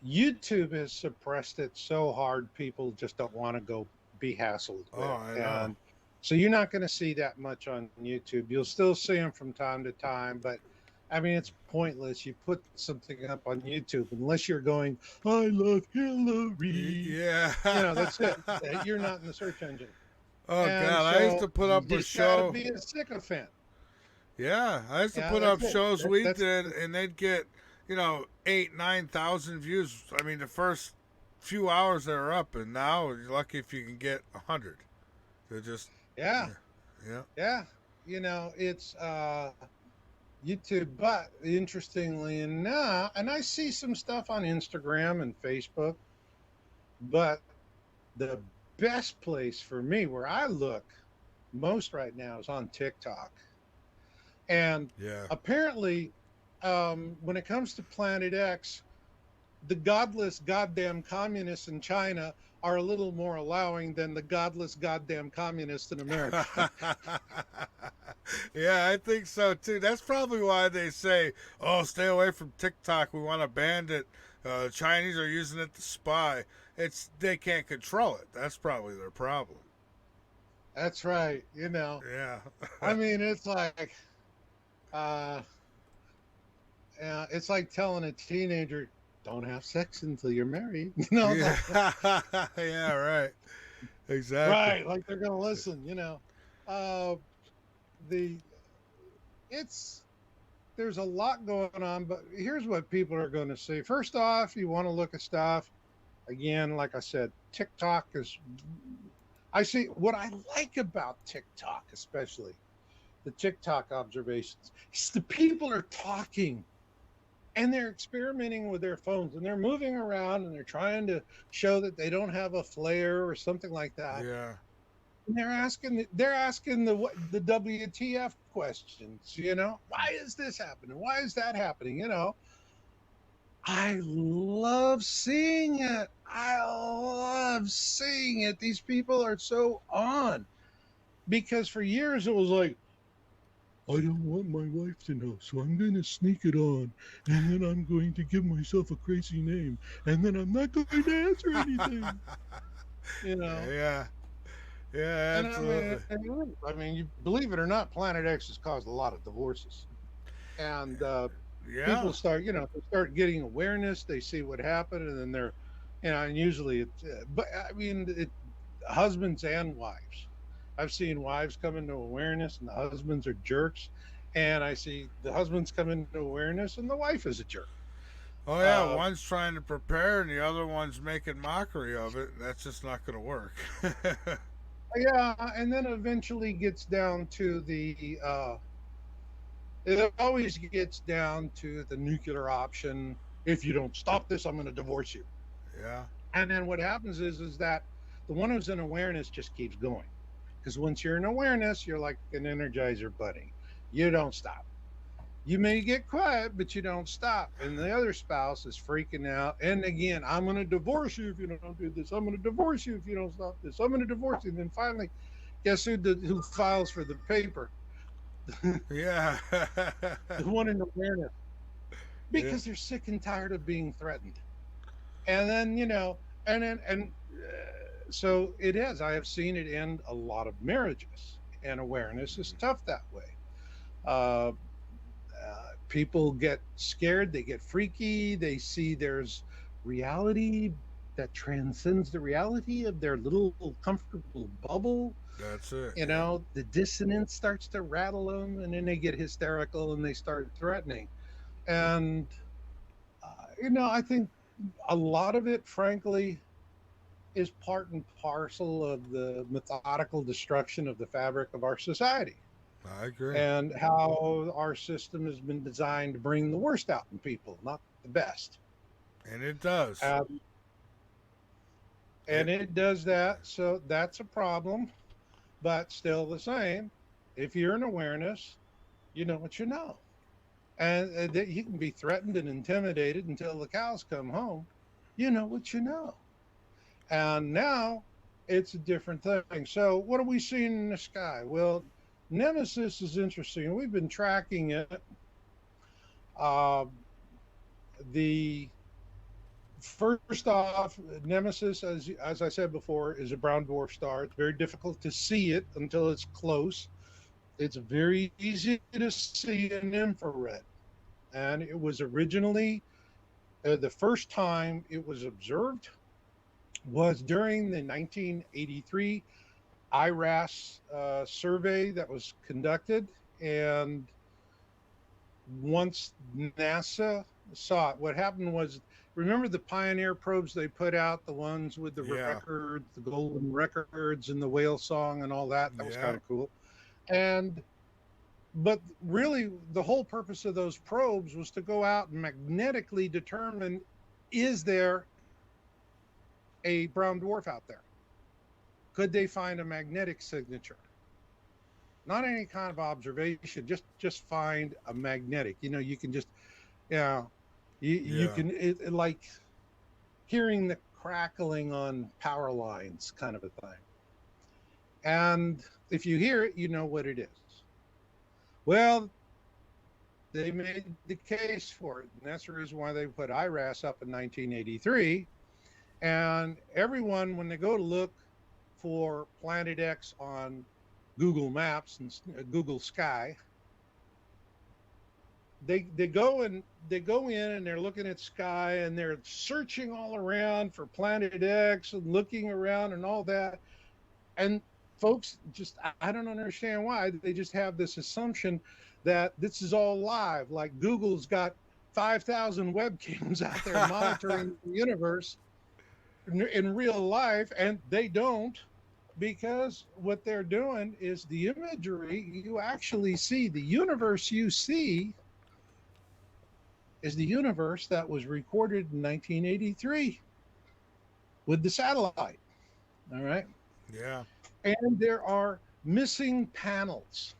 YouTube has suppressed it so hard, people just don't want to go be hassled Oh, with. I know. And so you're not going to see that much on YouTube. You'll still see them from time to time, but I mean, it's pointless. You put something up on YouTube unless you're going, I love Hillary. Yeah. That's it. You're not in the search engine. Oh And God, I used so to put you up a just got to show. be a sycophant. Yeah, I used to Yeah, put that's up it. shows we That's did, and they'd get 8,000, 9,000 views. I mean, the first few hours they were up, and now you're lucky if you can get 100. They're just yeah, yeah, yeah. yeah. It's YouTube. But interestingly enough, and I see some stuff on Instagram and Facebook, but the best place for me where I look most right now is on TikTok. And Yeah. apparently, when it comes to Planet X, the godless goddamn communists in China are a little more allowing than the godless goddamn communists in America. Yeah, I think so too. That's probably why they say, "Oh, stay away from TikTok. We want to ban it. Chinese are using it to spy." It's they can't control it. That's probably their problem. That's right. Yeah. I mean, uh, it's like telling a teenager, "Don't have sex until you're married." Yeah. Yeah. Right. Exactly. Right? Like they're gonna listen. Uh, the it's there's a lot going on, but here's what people are going to say. First off, you want to look at stuff again. Like I said, TikTok is. I see what I like about TikTok, especially the TikTok observations. Is the people are talking and they're experimenting with their phones and they're moving around and they're trying to show that they don't have a flare or something like that. Yeah. And they're asking the WTF questions. Why is this happening? Why is that happening? I love seeing it. I love seeing it. These people are so on because for years it was like, I don't want my wife to know, so I'm going to sneak it on, and then I'm going to give myself a crazy name, and then I'm not going to answer anything. You know, Yeah. Yeah. and Absolutely. you believe it or not, Planet X has caused a lot of divorces, and Yeah. people they start getting awareness. They see what happened, and then and usually but I mean, husbands and wives. I've seen wives come into awareness, and the husbands are jerks, and I see the husbands come into awareness, and the wife is a jerk. Oh yeah. Uh, One's trying to prepare, and the other one's making mockery of it. That's just not going to work. yeah, and then eventually gets down to It always gets down to the nuclear option. If you don't stop this, I'm going to divorce you. Yeah. And then what happens is that the one who's in awareness just keeps going. Because once you're in awareness, you're like an energizer bunny. You don't stop. You may get quiet, but you don't stop. And the other spouse is freaking out. And again, I'm going to divorce you if you don't do this. I'm going to divorce you if you don't stop this. I'm going to divorce you. And then finally, guess who files for the paper? Yeah. The one in awareness. Yeah. Because they're sick and tired of being threatened. And then, so it is. I have seen it end a lot of marriages. And awareness is tough that way. Uh, People get scared, they get freaky, they see there's reality that transcends the reality of their little comfortable bubble. That's it. Yeah. The dissonance starts to rattle them, and then they get hysterical and they start threatening. And, I think a lot of it, frankly, is part and parcel of the methodical destruction of the fabric of our society I agree. and how our system has been designed to bring the worst out in people, not the best. And it does. Um, and it does that. So that's a problem, but still the same. If you're in awareness, you know what you know. And that you can be threatened and intimidated until the cows come home. You know what you know. And now it's a different thing. So, what are we seeing in the sky? Well, Nemesis is interesting. We've been tracking it. Uh, the First off, Nemesis, as I said before, is a brown dwarf star. It's very difficult to see it until it's close. It's very easy to see in infrared, and it was originally the first time it was observed was during the 1983 IRAS survey that was conducted. And once NASA saw it, what happened was, remember the Pioneer probes they put out, the ones with the records, the golden records and the whale song and all that? That was kind of cool. But really, the whole purpose of those probes was to go out and magnetically determine, is there a brown dwarf out there? Could they find a magnetic signature? Not any kind of observation, just find a magnetic. You can just, you can, like hearing the crackling on power lines kind of a thing. And if you hear it, you know what it is. Well, they made the case for it, and that's the reason why they put IRAS up in 1983. And everyone, when they go to look for Planet X on Google Maps and Google Sky, they go in and they're looking at sky and they're searching all around for Planet X and looking around and all that. And folks, just, I don't understand why. They just have this assumption that this is all live, like Google's got 5,000 webcams out there monitoring the universe in real life, and they don't, because what they're doing is the imagery you actually see, the universe you see is the universe that was recorded in 1983 with the satellite. All right. Yeah. And there are missing panels.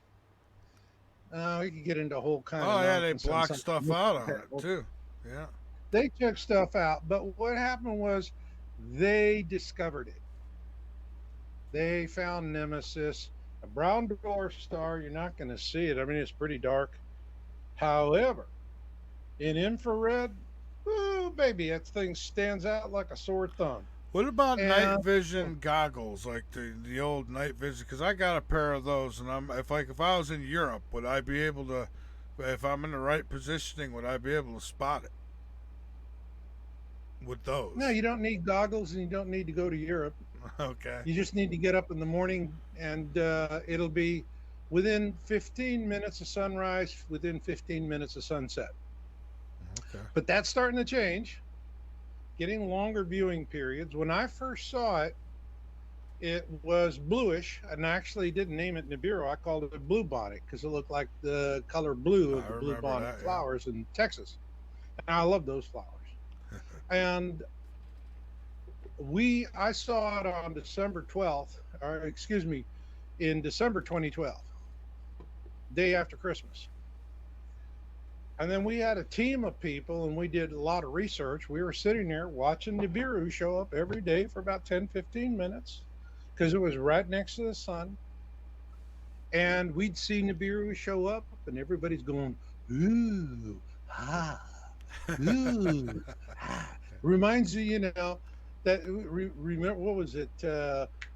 We could get into a whole kind of. Oh yeah, they blocked stuff out on it too. Yeah. They took stuff out, but what happened was they discovered it. They found Nemesis, a brown dwarf star. You're not going to see it. I mean, it's pretty dark. However, in infrared, ooh, baby, that thing stands out like a sore thumb. What about night vision goggles, like the old night vision? Because I got a pair of those, and if I was in Europe, would I be able to, if I'm in the right positioning, would I be able to spot it with those? No, you don't need goggles, and you don't need to go to Europe. Okay. You just need to get up in the morning, and it'll be within 15 minutes of sunrise, within 15 minutes of sunset. Okay. But that's starting to change. Getting longer viewing periods. When I first saw it, It was bluish, and I actually didn't name it Nibiru. I called it blue bonnet because it looked like the color blue I of the blue remember bonnet that. Yeah. flowers in Texas. And I love those flowers. And I saw it on December 12th, or excuse me, in December 2012, day after Christmas. And then we had a team of people and we did a lot of research. We were sitting there watching Nibiru show up every day for about 10, 15 minutes because it was right next to the sun. And we'd see Nibiru show up and everybody's going, ooh, ah, ooh, ah. Reminds you, that remember, what was it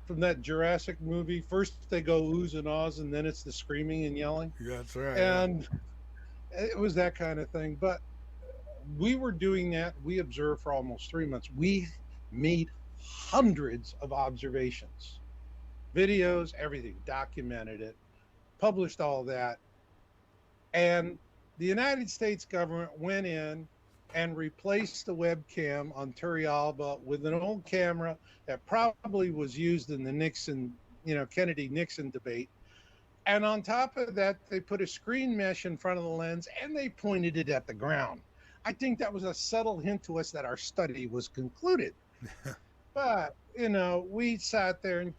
from that Jurassic movie? First they go oohs and ahs and then it's the screaming and yelling. That's right. Yeah. And it was that kind of thing. But we were doing that. We observed for almost 3 months. We made hundreds of observations, videos, everything, documented it, published all that. And the United States government went in and replaced the webcam on Turrialba with an old camera that probably was used in the Kennedy Nixon debate. And on top of that, they put a screen mesh in front of the lens and they pointed it at the ground. I think that was a subtle hint to us that our study was concluded. But, we sat there and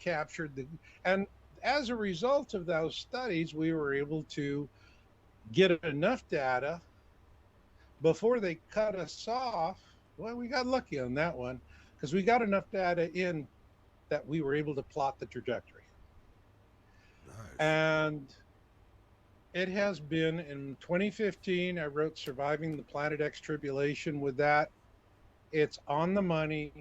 and as a result of those studies, we were able to get enough data before they cut us off. Well, we got lucky on that one because we got enough data in that we were able to plot the trajectory. Nice. And it has been in 2015, I wrote Surviving the Planet X Tribulation with that. It's on the money.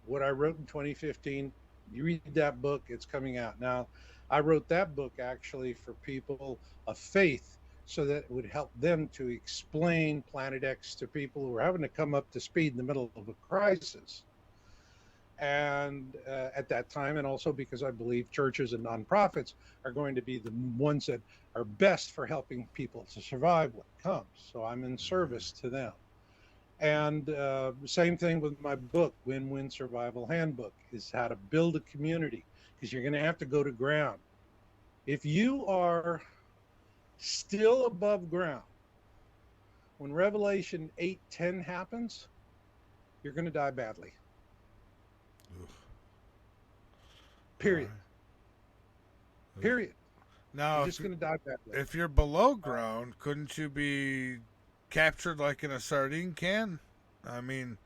What I wrote in 2015, you read that book, it's coming out. Now, I wrote that book actually for people of faith so that it would help them to explain Planet X to people who are having to come up to speed in the middle of a crisis. And at that time, and also because I believe churches and nonprofits are going to be the ones that are best for helping people to survive what comes. So I'm in service to them. And same thing with my book, Win-Win Survival Handbook, is how to build a community because you're going to have to go to ground. If you are still above ground, when Revelation 8:10 happens, you're going to die badly. Oof. Period. Oof. Period. Now, You're just going to die badly. if you're below ground, couldn't you be captured like in a sardine can? I mean,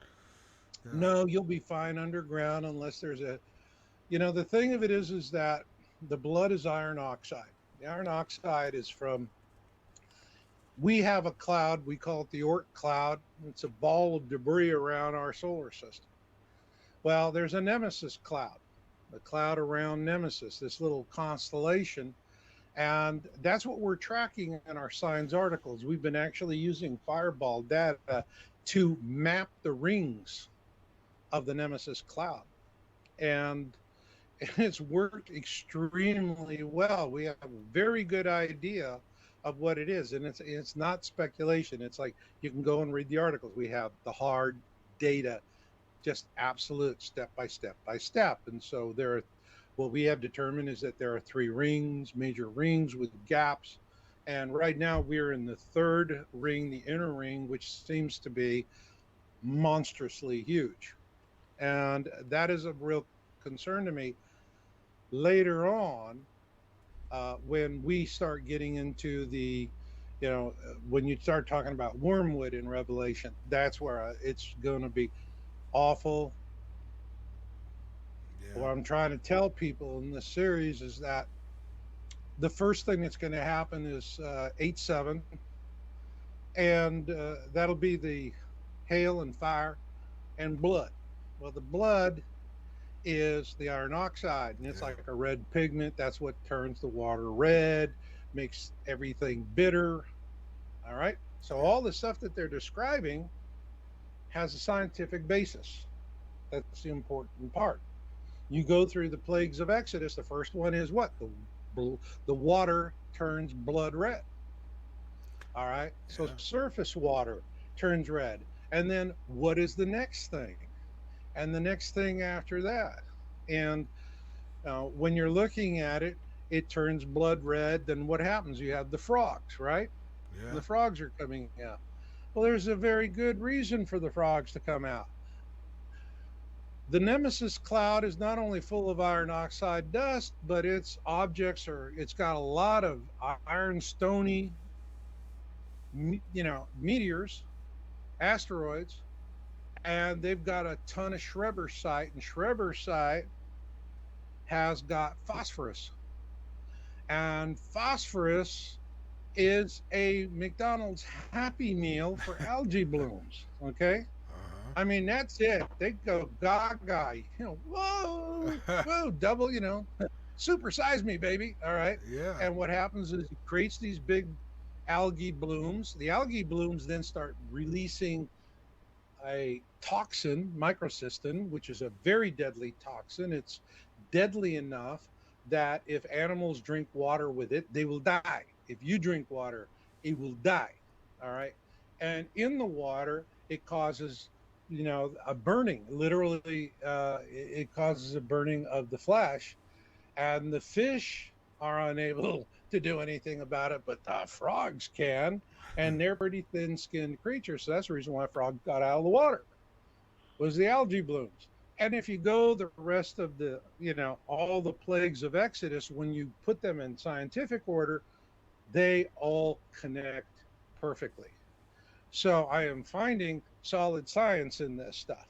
No, you'll be fine underground unless there's the thing of it is that the blood is iron oxide. The iron oxide is we have a cloud, we call it the Oort cloud. It's a ball of debris around our solar system. Well, there's a Nemesis cloud, the cloud around Nemesis, this little constellation. And that's what we're tracking in our science articles. We've been actually using fireball data to map the rings of the Nemesis cloud. And it's worked extremely well. We have a very good idea of what it is. And it's not speculation. It's like you can go and read the articles. We have the hard data, just absolute step by step by step. And so what we have determined is that there are 3 rings, major rings with gaps. And right now we're in the 3rd ring, the inner ring, which seems to be monstrously huge. And that is a real concern to me. Later on, when we start getting into when you start talking about wormwood in Revelation, that's where it's going to be awful. yeah. What I'm trying to tell people in this series is that the first thing that's going to happen is 8/7, and that'll be the hail and fire and blood. Well, the blood is the iron oxide, and it's Yeah. like a red pigment. That's what turns the water red, makes everything bitter. All right. So all the stuff that they're describing has a scientific basis. That's the important part. You go through the plagues of Exodus. The first one is what? The water turns blood red. All right. So Yeah. surface water turns red. And then what is the next thing? And the next thing after that? And When you're looking at it, it turns blood red. Then what happens? You have the frogs, right? Yeah. The frogs are coming out. Well, there's a very good reason for the frogs to come out. The Nemesis cloud is not only full of iron oxide dust, but its objects are, it's got a lot of iron stony, meteors, asteroids, and they've got a ton of Schrebersite, and Schrebersite has got phosphorus. And phosphorus is a McDonald's Happy Meal for algae blooms. Okay. I mean, that's it. They go gaga, whoa, whoa, double, super size me, baby. All right. Yeah. And what happens is it creates these big algae blooms. The algae blooms then start releasing a toxin, microcystin, which is a very deadly toxin. It's deadly enough that if animals drink water with it, they will die. If you drink water, it will die. All right. And in the water, it causes, a burning. Literally, it causes a burning of the flesh, and the fish are unable to do anything about it, but the frogs can, and they're pretty thin-skinned creatures. So that's the reason why frogs got out of the water, was the algae blooms. And if you go the rest of the, all the plagues of Exodus, when you put them in scientific order, they all connect perfectly. So I am finding solid science in this stuff.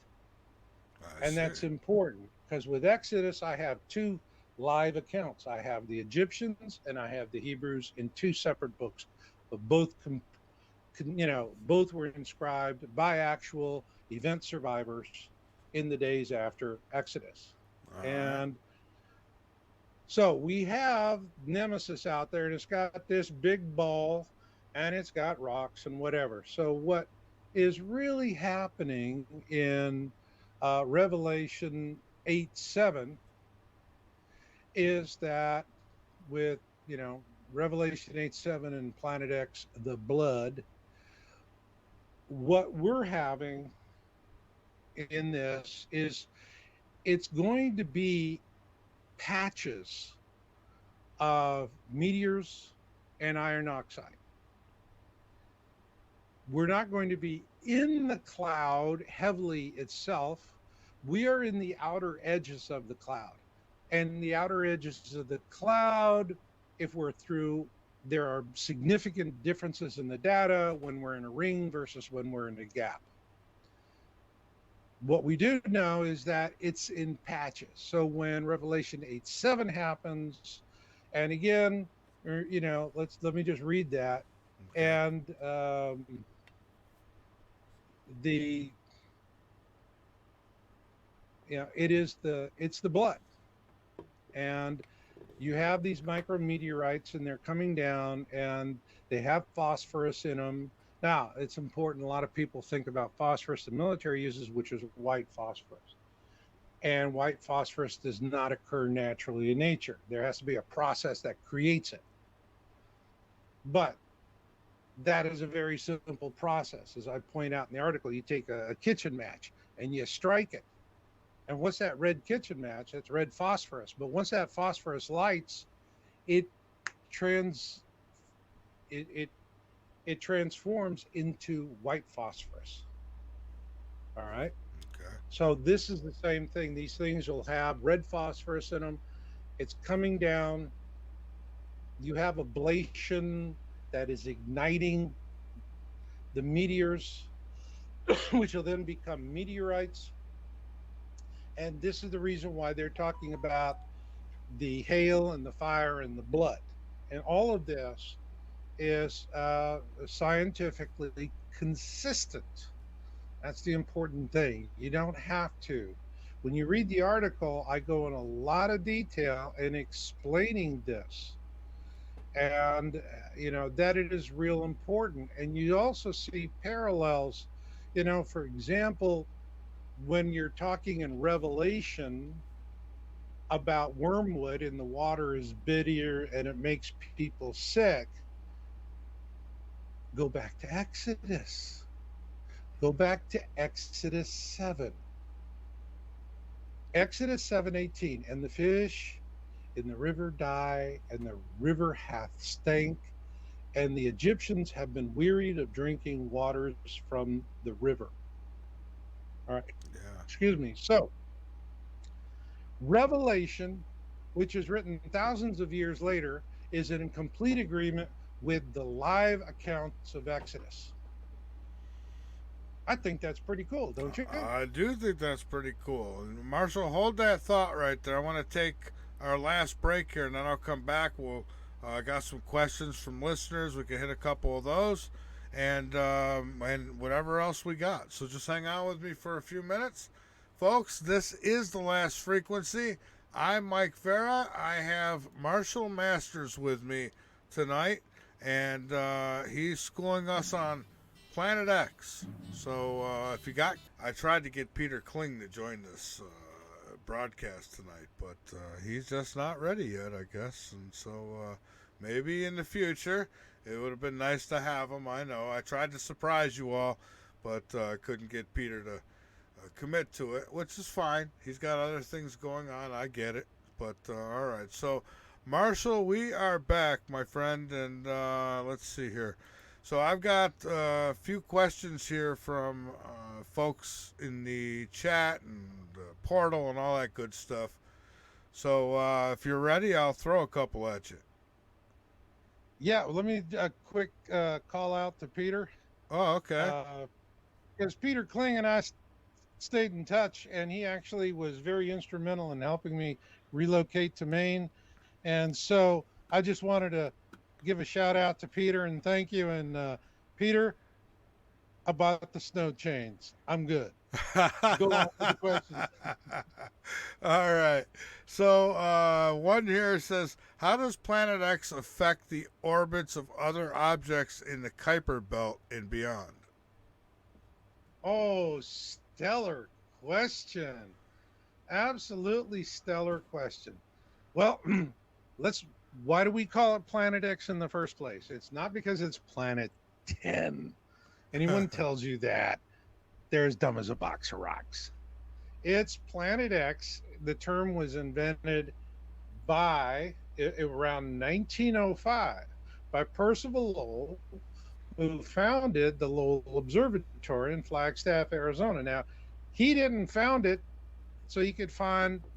And that's important because with Exodus, I have two live accounts. I have the Egyptians and I have the Hebrews in two separate books, but both, both were inscribed by actual event survivors in the days after Exodus. And so we have Nemesis out there, and it's got this big ball, and it's got rocks and whatever. So what is really happening in Revelation 8:7 is that with, Revelation 8:7 and Planet X, the blood, what we're having in this is it's going to be patches of meteors and iron oxide. We're not going to be in the cloud heavily itself. We are in the outer edges of the cloud. And the outer edges of the cloud, if we're through, there are significant differences in the data when we're in a ring versus when we're in a gap. What we do know is that it's in patches. So when Revelation 8:7 happens, and again, let me just read that. Okay. And it's the blood, and you have these micrometeorites, and they're coming down, and they have phosphorus in them. Now, it's important. A lot of people think about phosphorus the military uses, which is white phosphorus. And white phosphorus does not occur naturally in nature. There has to be a process that creates it. But that is a very simple process. As I point out in the article, you take a kitchen match and you strike it. And what's that red kitchen match? That's red phosphorus. But once that phosphorus lights, it transforms into white phosphorus. All right. Okay. So this is the same thing. These things will have red phosphorus in them. It's coming down. You have ablation that is igniting the meteors, which will then become meteorites. And this is the reason why they're talking about the hail and the fire and the blood. And all of this is scientifically consistent. That's the important thing. You don't have to. When you read the article, I go in a lot of detail in explaining this. And, that it is real important. And you also see parallels, for example, when you're talking in Revelation about wormwood and the water is bitter and it makes people sick, go back to Exodus. Go back to Exodus 7. Exodus 7:18, and the fish in the river die, and the river hath stank, and the Egyptians have been wearied of drinking waters from the river. All right, Yeah. excuse me. So, Revelation, which is written thousands of years later, is in complete agreement with the live accounts of Exodus. I think that's pretty cool, don't you? I do think that's pretty cool. Marshall, hold that thought right there. I want to take our last break here, and then I'll come back. We'll got some questions from listeners. We can hit a couple of those, and whatever else we got. So just hang out with me for a few minutes, folks. This is the last frequency. I'm Mike Vera. I have Marshall Masters with me tonight, and he's schooling us on Planet X. So if you got, I tried to get Peter Kling to join this broadcast tonight, but he's just not ready yet, I guess. And so maybe in the future, it would have been nice to have him. I know I tried to surprise you all, but I couldn't get Peter to commit to it, which is fine. He's got other things going on. I get it. But all right. So, Marshall, we are back, my friend, and let's see here. So I've got a few questions here from folks in the chat and portal and all that good stuff. So if you're ready, I'll throw a couple at you. Yeah, well, let me quick call out to Peter. Oh, okay. Because Peter Kling and I stayed in touch, and he actually was very instrumental in helping me relocate to Maine. And so I just wanted to give a shout out to Peter and thank you. And Peter, about the snow chains, I'm good. Go on with the questions. All right. So one here says, how does Planet X affect the orbits of other objects in the Kuiper Belt and beyond? Oh, stellar question. Absolutely stellar question. Well, why do we call it Planet X in the first place? It's not because it's Planet 10. Anyone tells you that, they're as dumb as a box of rocks. It's Planet X. The term was invented by around 1905 by Percival Lowell, who founded the Lowell Observatory in Flagstaff, Arizona. Now, he didn't found it so he could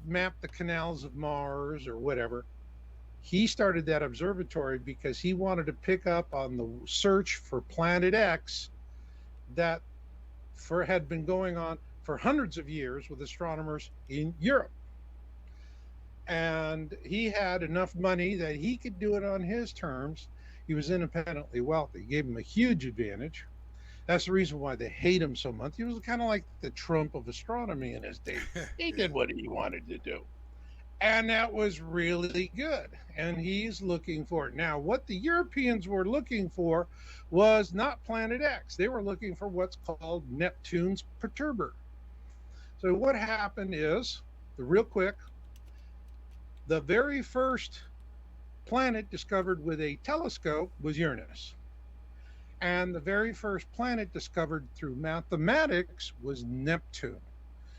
map the canals of Mars or whatever. He started that observatory because he wanted to pick up on the search for Planet X that had been going on for hundreds of years with astronomers in Europe. And he had enough money that he could do it on his terms. He was independently wealthy. Gave him a huge advantage. That's the reason why they hate him so much. He was kind of like the Trump of astronomy in his day. He did what he wanted to do. And that was really good. And he's looking for it. Now, what the Europeans were looking for was not Planet X. They were looking for what's called Neptune's perturber. So what happened is, real quick, the very first planet discovered with a telescope was Uranus. And the very first planet discovered through mathematics was Neptune.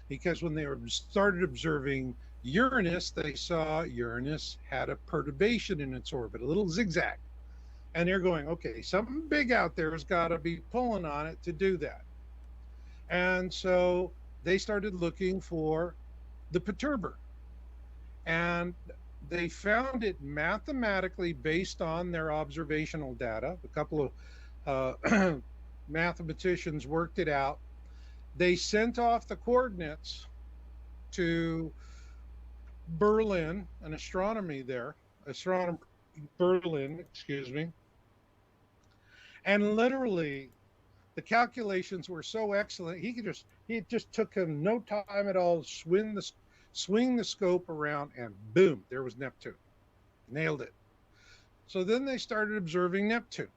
Because when they started observing Uranus, they saw Uranus had a perturbation in its orbit, a little zigzag. And they're going, okay, something big out there has got to be pulling on it to do that. And so they started looking for the perturber. And they found it mathematically based on their observational data. A couple of mathematicians worked it out. They sent off the coordinates to Berlin, an astronomer, excuse me. And literally, the calculations were so excellent, it just took him no time at all to swing the scope around, and boom, there was Neptune. Nailed it. So then they started observing Neptune.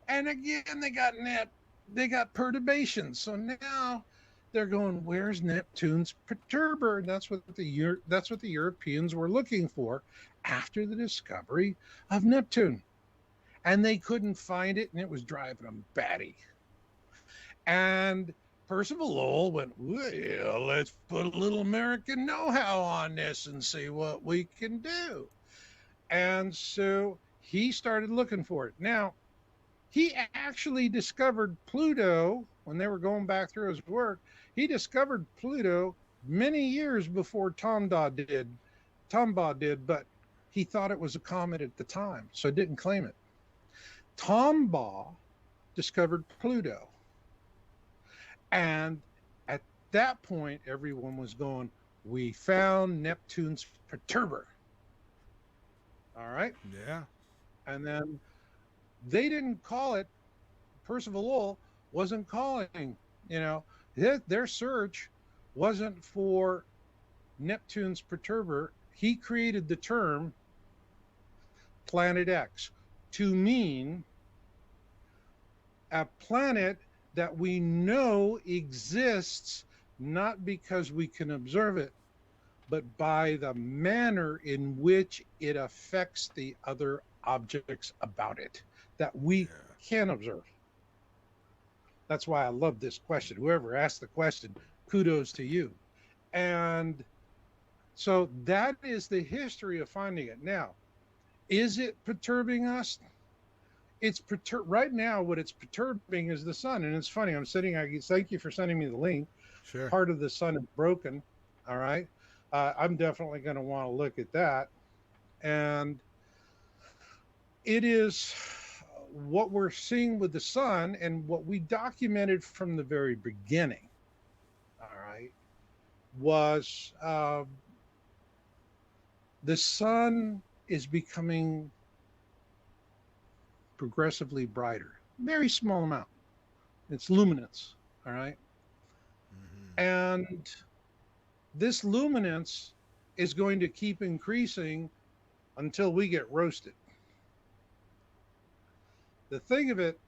And again, they got perturbations. So now they're going, where's Neptune's perturber? And that's what the Europeans were looking for after the discovery of Neptune. And they couldn't find it, and it was driving them batty. And Percival Lowell went, well, let's put a little American know-how on this and see what we can do. And so he started looking for it. Now, he actually discovered Pluto when they were going back through his work. He discovered Pluto many years before Tombaugh did, but he thought it was a comet at the time, so didn't claim it. Tombaugh discovered Pluto. And at that point, everyone was going, we found Neptune's perturber. All right. Yeah. And then they didn't call it, Percival Lowell wasn't calling, their search wasn't for Neptune's perturber. He created the term Planet X to mean a planet that we know exists not because we can observe it, but by the manner in which it affects the other objects about it that we can observe. That's why I love this question. Whoever asked the question, kudos to you. And so that is the history of finding it. Now, is it perturbing us? It's right now. What it's perturbing is the sun, and it's funny. Thank you for sending me the link. Sure. Part of the sun is broken. All right, I'm definitely going to want to look at that, and it is what we're seeing with the sun, and what we documented from the very beginning. All right, was the sun is becoming progressively brighter. Very small amount. It's luminance. All right. Mm-hmm. And this luminance is going to keep increasing until we get roasted. The thing of it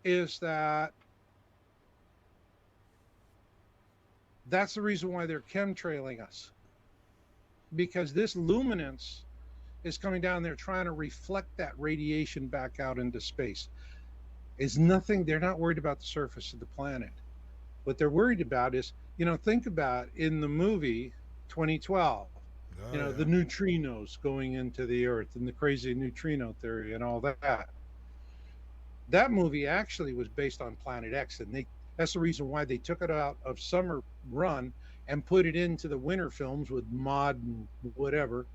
is that that's the reason why they're chemtrailing us. Because this luminance is coming down there trying to reflect that radiation back out into space. Is nothing, they're not worried about the surface of the planet. What they're worried about is, think about in the movie 2012, the neutrinos going into the earth and the crazy neutrino theory and all that. That movie actually was based on Planet X, and that's the reason why they took it out of summer run and put it into the winter films with mod and whatever.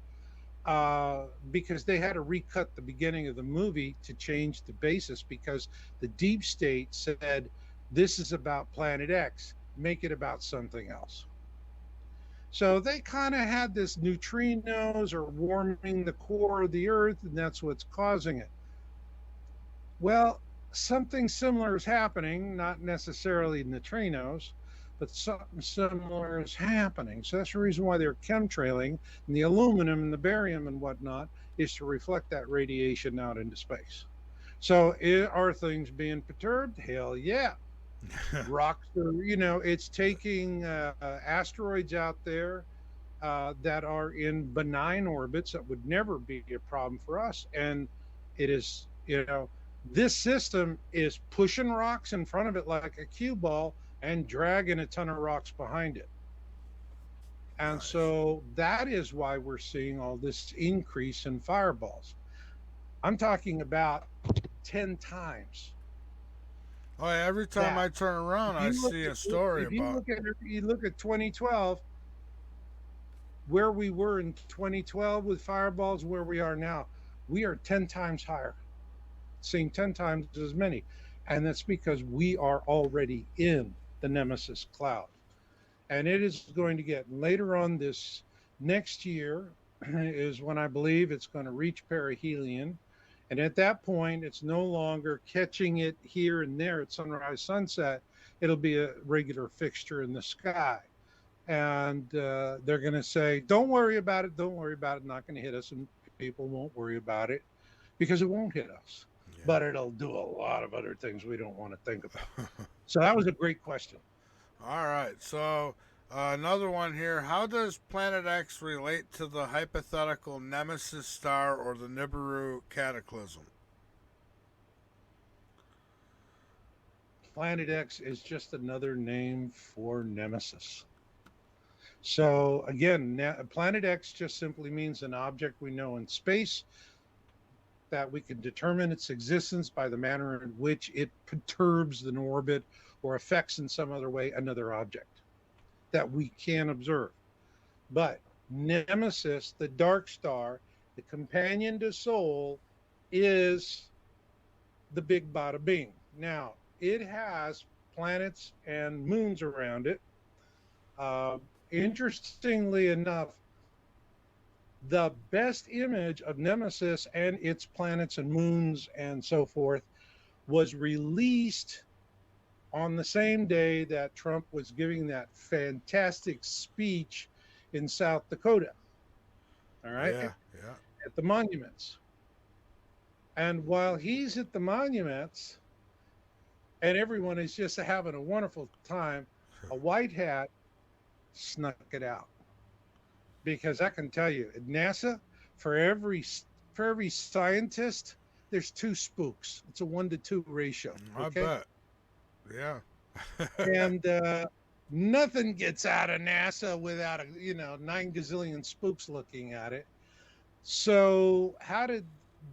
Because they had to recut the beginning of the movie to change the basis, because the deep state said, this is about Planet X, make it about something else. So they kind of had this neutrinos are warming the core of the earth, and that's what's causing it. Well, something similar is happening, not necessarily neutrinos, but something similar is happening. So that's the reason why they're chemtrailing, and the aluminum and the barium and whatnot is to reflect that radiation out into space. So are things being perturbed? Hell yeah. Rocks are, it's taking asteroids out there that are in benign orbits that would never be a problem for us. And it is, this system is pushing rocks in front of it like a cue ball and dragging a ton of rocks behind it. And so that is why we're seeing all this increase in fireballs. I'm talking about 10 times. Oh, yeah, every time I turn around, I see a story about. You look at 2012, where we were in 2012 with fireballs, where we are now, we are 10 times higher, seeing 10 times as many. And that's because we are already in the Nemesis cloud. And it is going to get later on this next year is when I believe it's going to reach perihelion. And at that point, it's no longer catching it here and there at sunrise, sunset. It'll be a regular fixture in the sky. And they're going to say, don't worry about it. Don't worry about it. Not going to hit us. And people won't worry about it because it won't hit us. Yeah. But it'll do a lot of other things we don't want to think about. So that was a great question. All right. So another one here. How does Planet X relate to the hypothetical Nemesis star or the Nibiru cataclysm? Planet X is just another name for Nemesis. So again, Planet X just simply means an object we know in space that we can determine its existence by the manner in which it perturbs an orbit or affects in some other way another object that we can observe. But Nemesis, the Dark Star, the companion to Sol, is the big bada bing. Now, it has planets and moons around it. Uh, Interestingly enough, the best image of Nemesis and its planets and moons and so forth was released on the same day that Trump was giving that fantastic speech in South Dakota. All right. Yeah, yeah. At the monuments. And while he's at the monuments and everyone is just having a wonderful time, a white hat snuck it out. Because I can tell you, at NASA, for every scientist, there's two spooks. It's a 1-to-2 ratio. Okay? I bet. Yeah. And nothing gets out of NASA without 9 gazillion spooks looking at it. So how did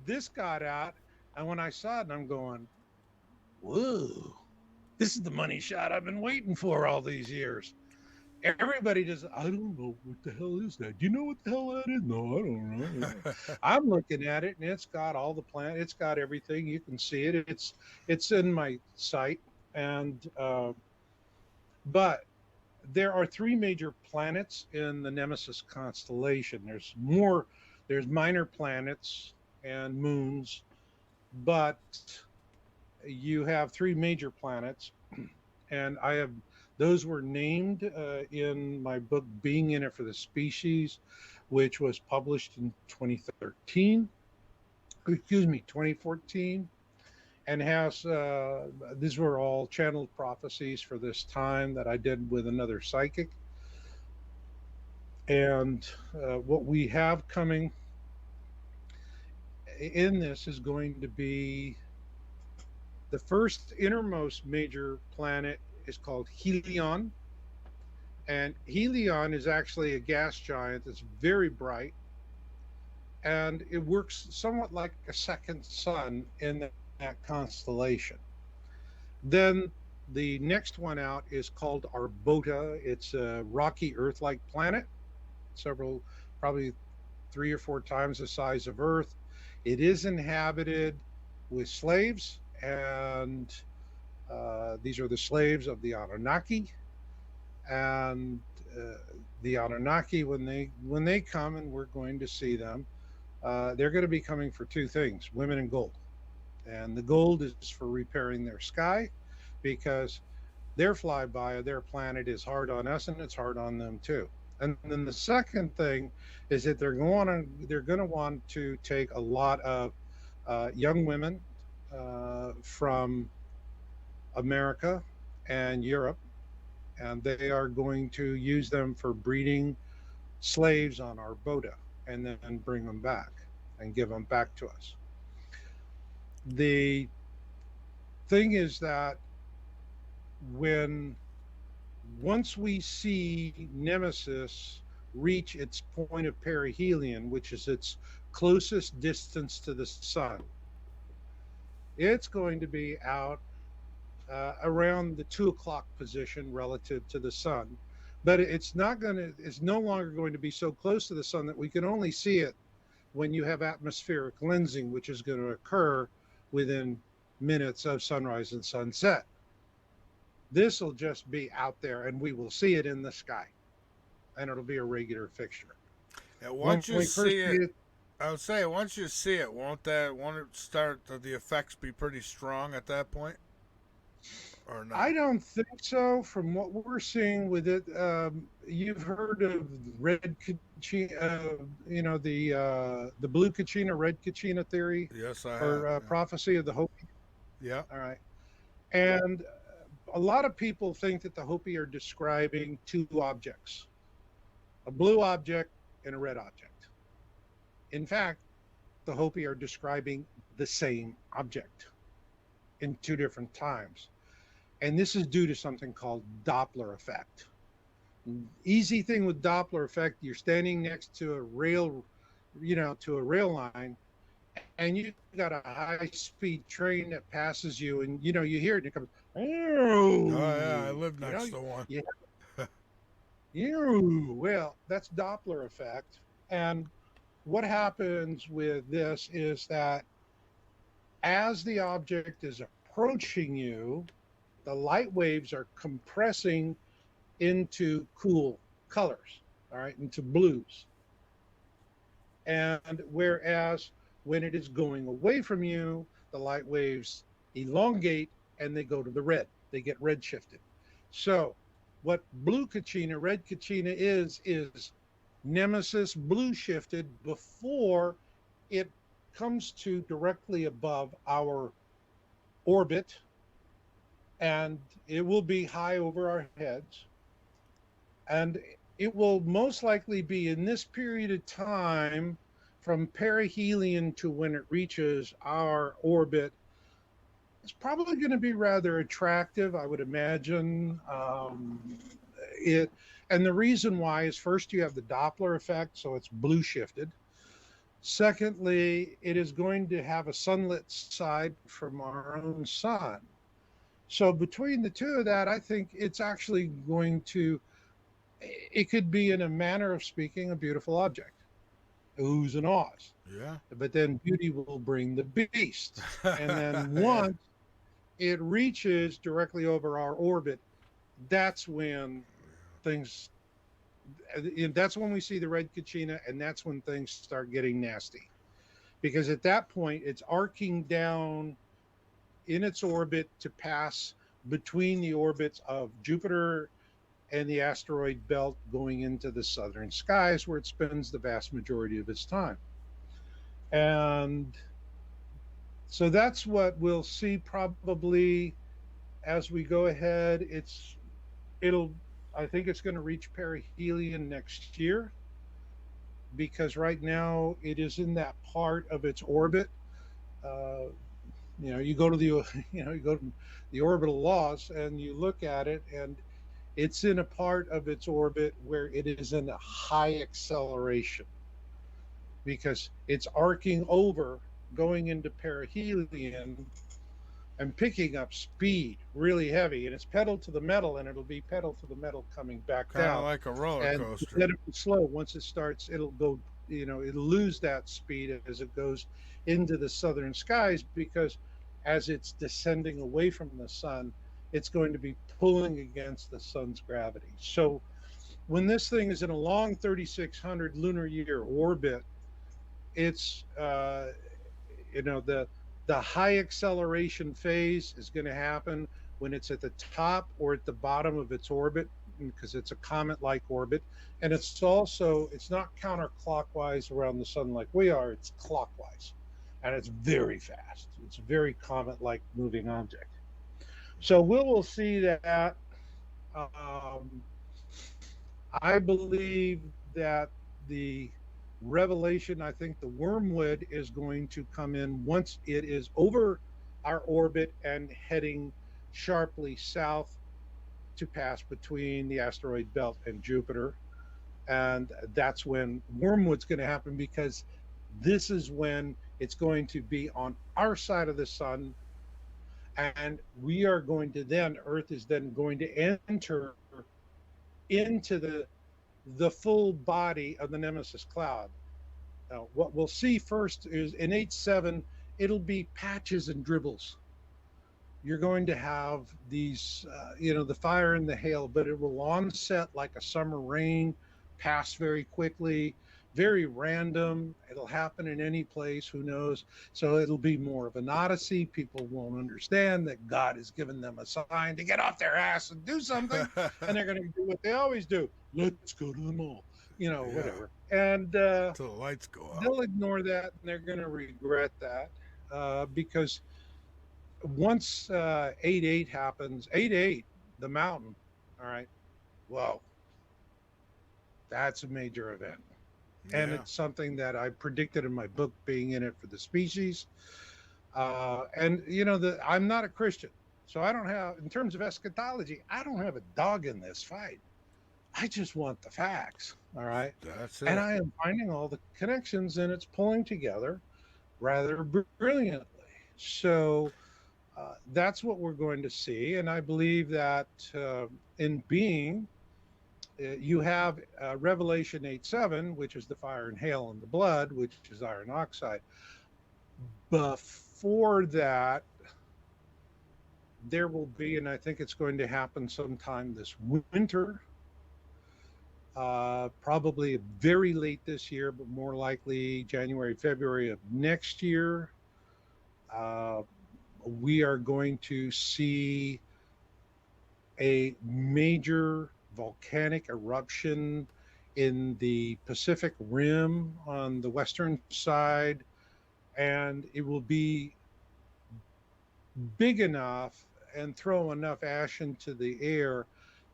this got out? And when I saw it, I'm going, whoa, this is the money shot I've been waiting for all these years. Everybody just, I don't know what the hell is that. Do you know what the hell that is? No, I don't know. I'm looking at it, and it's got all the plant. It's got everything. You can see it. It's in my site, and but there are 3 major planets in the Nemesis constellation. There's more. There's minor planets and moons, but you have 3 major planets, and those were named in my book, Being in It for the Species, which was published in 2014, and has, these were all channeled prophecies for this time that I did with another psychic. And what we have coming in this is going to be the first innermost major planet is called Helion. And Helion is actually a gas giant that's very bright. And it works somewhat like a second sun in that constellation. Then the next one out is called Arbota. It's a rocky Earth-like planet, probably 3 or 4 times the size of Earth. It is inhabited with slaves, and these are the slaves of the Anunnaki. And the Anunnaki, when they come, and we're going to see them, they're going to be coming for 2 things: women and gold. And the gold is for repairing their sky, because their flyby of their planet is hard on us, and it's hard on them too. And then the second thing is that they're going to want to take a lot of young women from America and Europe, and they are going to use them for breeding slaves on Arbota, and then bring them back and give them back to us. The thing is that once we see Nemesis reach its point of perihelion, which is its closest distance to the sun, it's going to be out around the 2 o'clock position relative to the sun. But it's no longer going to be so close to the sun that we can only see it when you have atmospheric lensing, which is going to occur within minutes of sunrise and sunset. This will just be out there, and we will see it in the sky, and it'll be a regular fixture. Yeah, once you see it, I would say once you see it, won't it start the effects be pretty strong at that point? Or not? I don't think so. From what we're seeing with it, you've heard of red Kachina, the blue Kachina, red Kachina theory. Yes, I or have. prophecy of the Hopi. Yeah. All right. And a lot of people think that the Hopi are describing 2 objects: a blue object and a red object. In fact, the Hopi are describing the same object in 2 different times. And this is due to something called Doppler effect. Easy thing with Doppler effect, you're standing next to a rail, to a rail line, and you got a high speed train that passes you, and you hear it and it comes, Oh yeah, I oh, live next to one. yeah, well, that's Doppler effect. And what happens with this is that as the object is approaching you, the light waves are compressing into cool colors, all right, into blues. And whereas when it is going away from you, the light waves elongate and they go to the red. They get red shifted. So what blue Kachina, red Kachina is Nemesis blue shifted before it comes to directly above our orbit, and it will be high over our heads. And it will most likely be in this period of time from perihelion to when it reaches our orbit. It's probably going to be rather attractive, I would imagine. It and the reason why is first you have the Doppler effect, so it's blue shifted. Secondly, it is going to have a sunlit side from our own sun. So between the two of that, I think it's actually going to, it could be in a manner of speaking a beautiful object, oohs and ahs. Yeah. But then beauty will bring the beast. And then once it reaches directly over our orbit, that's when things, that's when we see the red Kachina, and that's when things start getting nasty. Because at that point, it's arcing down in its orbit to pass between the orbits of Jupiter and the asteroid belt going into the southern skies where it spends the vast majority of its time. And so that's what we'll see probably as we go ahead. It'll I think it's going to reach perihelion next year, because right now it is in that part of its orbit. Uh, you go to the you go to the orbital laws and you look at it, and it's in a part of its orbit where it is in a high acceleration because it's arcing over, going into perihelion and picking up speed really heavy, and it's pedal to the metal, and it'll be pedal to the metal coming back Kind of down. like a roller And coaster. let it be slow. Once it starts, it'll go, it'll lose that speed as it goes into the southern skies, because as it's descending away from the sun, it's going to be pulling against the sun's gravity. So when this thing is in a long 3,600 lunar year orbit, it's the high acceleration phase is going to happen when it's at the top or at the bottom of its orbit, because it's a comet like orbit. And it's not counterclockwise around the sun like we are, it's clockwise, and it's very fast. It's a very comet like moving object. So we will see that. um, I believe that the revelation, I think the wormwood is going to come in once it is over our orbit and heading sharply south to pass between the asteroid belt and Jupiter. And that's when wormwood's going to happen, because this is when it's going to be on our side of the sun. And we are going to then, Earth is then going to enter into the full body of the Nemesis cloud. Now, what we'll see first is in 8.7, it'll be patches and dribbles. You're going to have these, the fire and the hail, but it will onset like a summer rain, pass very quickly, very random. It'll happen in any place, who knows? So it'll be more of an odyssey. People won't understand that God has given them a sign to get off their ass and do something, and they're going to do what they always do. Let's go to the mall, whatever. And Till the lights go out. they'll ignore that, and they're going to regret that, because once 8.8 happens, 8.8, the mountain, all right, whoa, that's a major event. And Yeah. it's something that I predicted in my book, Being in It for the Species. And I'm not a Christian, So I don't have, in terms of eschatology, I don't have a dog in this fight. I just want the facts. All right. That's And it. I am finding all the connections and it's pulling together rather brilliantly. So that's what we're going to see. And I believe that in being, you have Revelation 8:7, which is the fire and hail and the blood, which is iron oxide. Before that, there will be, and I think it's going to happen sometime this winter, probably very late this year, but more likely January, February of next year. Uh, we are going to see a major volcanic eruption in the Pacific Rim on the western side, and it will be big enough and throw enough ash into the air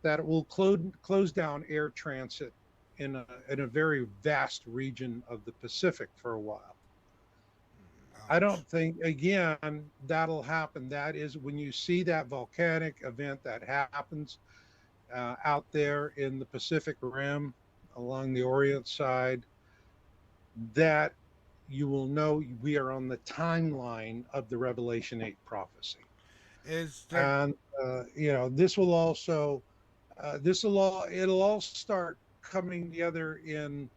that it will close down air transit in a very vast region of the Pacific for a while. I Ouch. don't think, again, that'll happen. That is when you see that volcanic event that happens out there in the Pacific Rim along the Orient side, that you will know we are on the timeline of the Revelation 8 prophecy. Is there And, this will also, it'll all start coming together in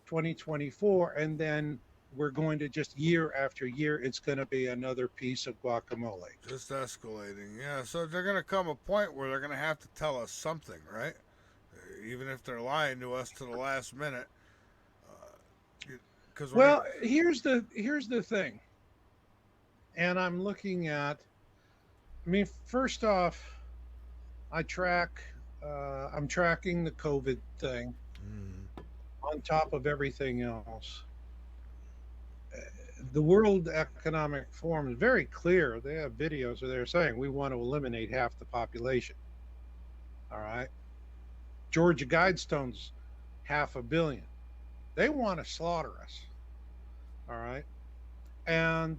2024. And then we're going to just year after year, it's going to be another piece of guacamole. just escalating? Yeah. So they're gonna come a point where they're gonna have to tell us something, right? Even if they're lying to us to the last minute, because we're gonna. Well, here's the thing. And I mean, first off, I track, I'm tracking the COVID thing Mm, on top of everything else. The World Economic Forum is very clear. They have videos where they're saying we want to eliminate half the population. All right. Georgia Guidestone's 500 million. They want to slaughter us. All right. And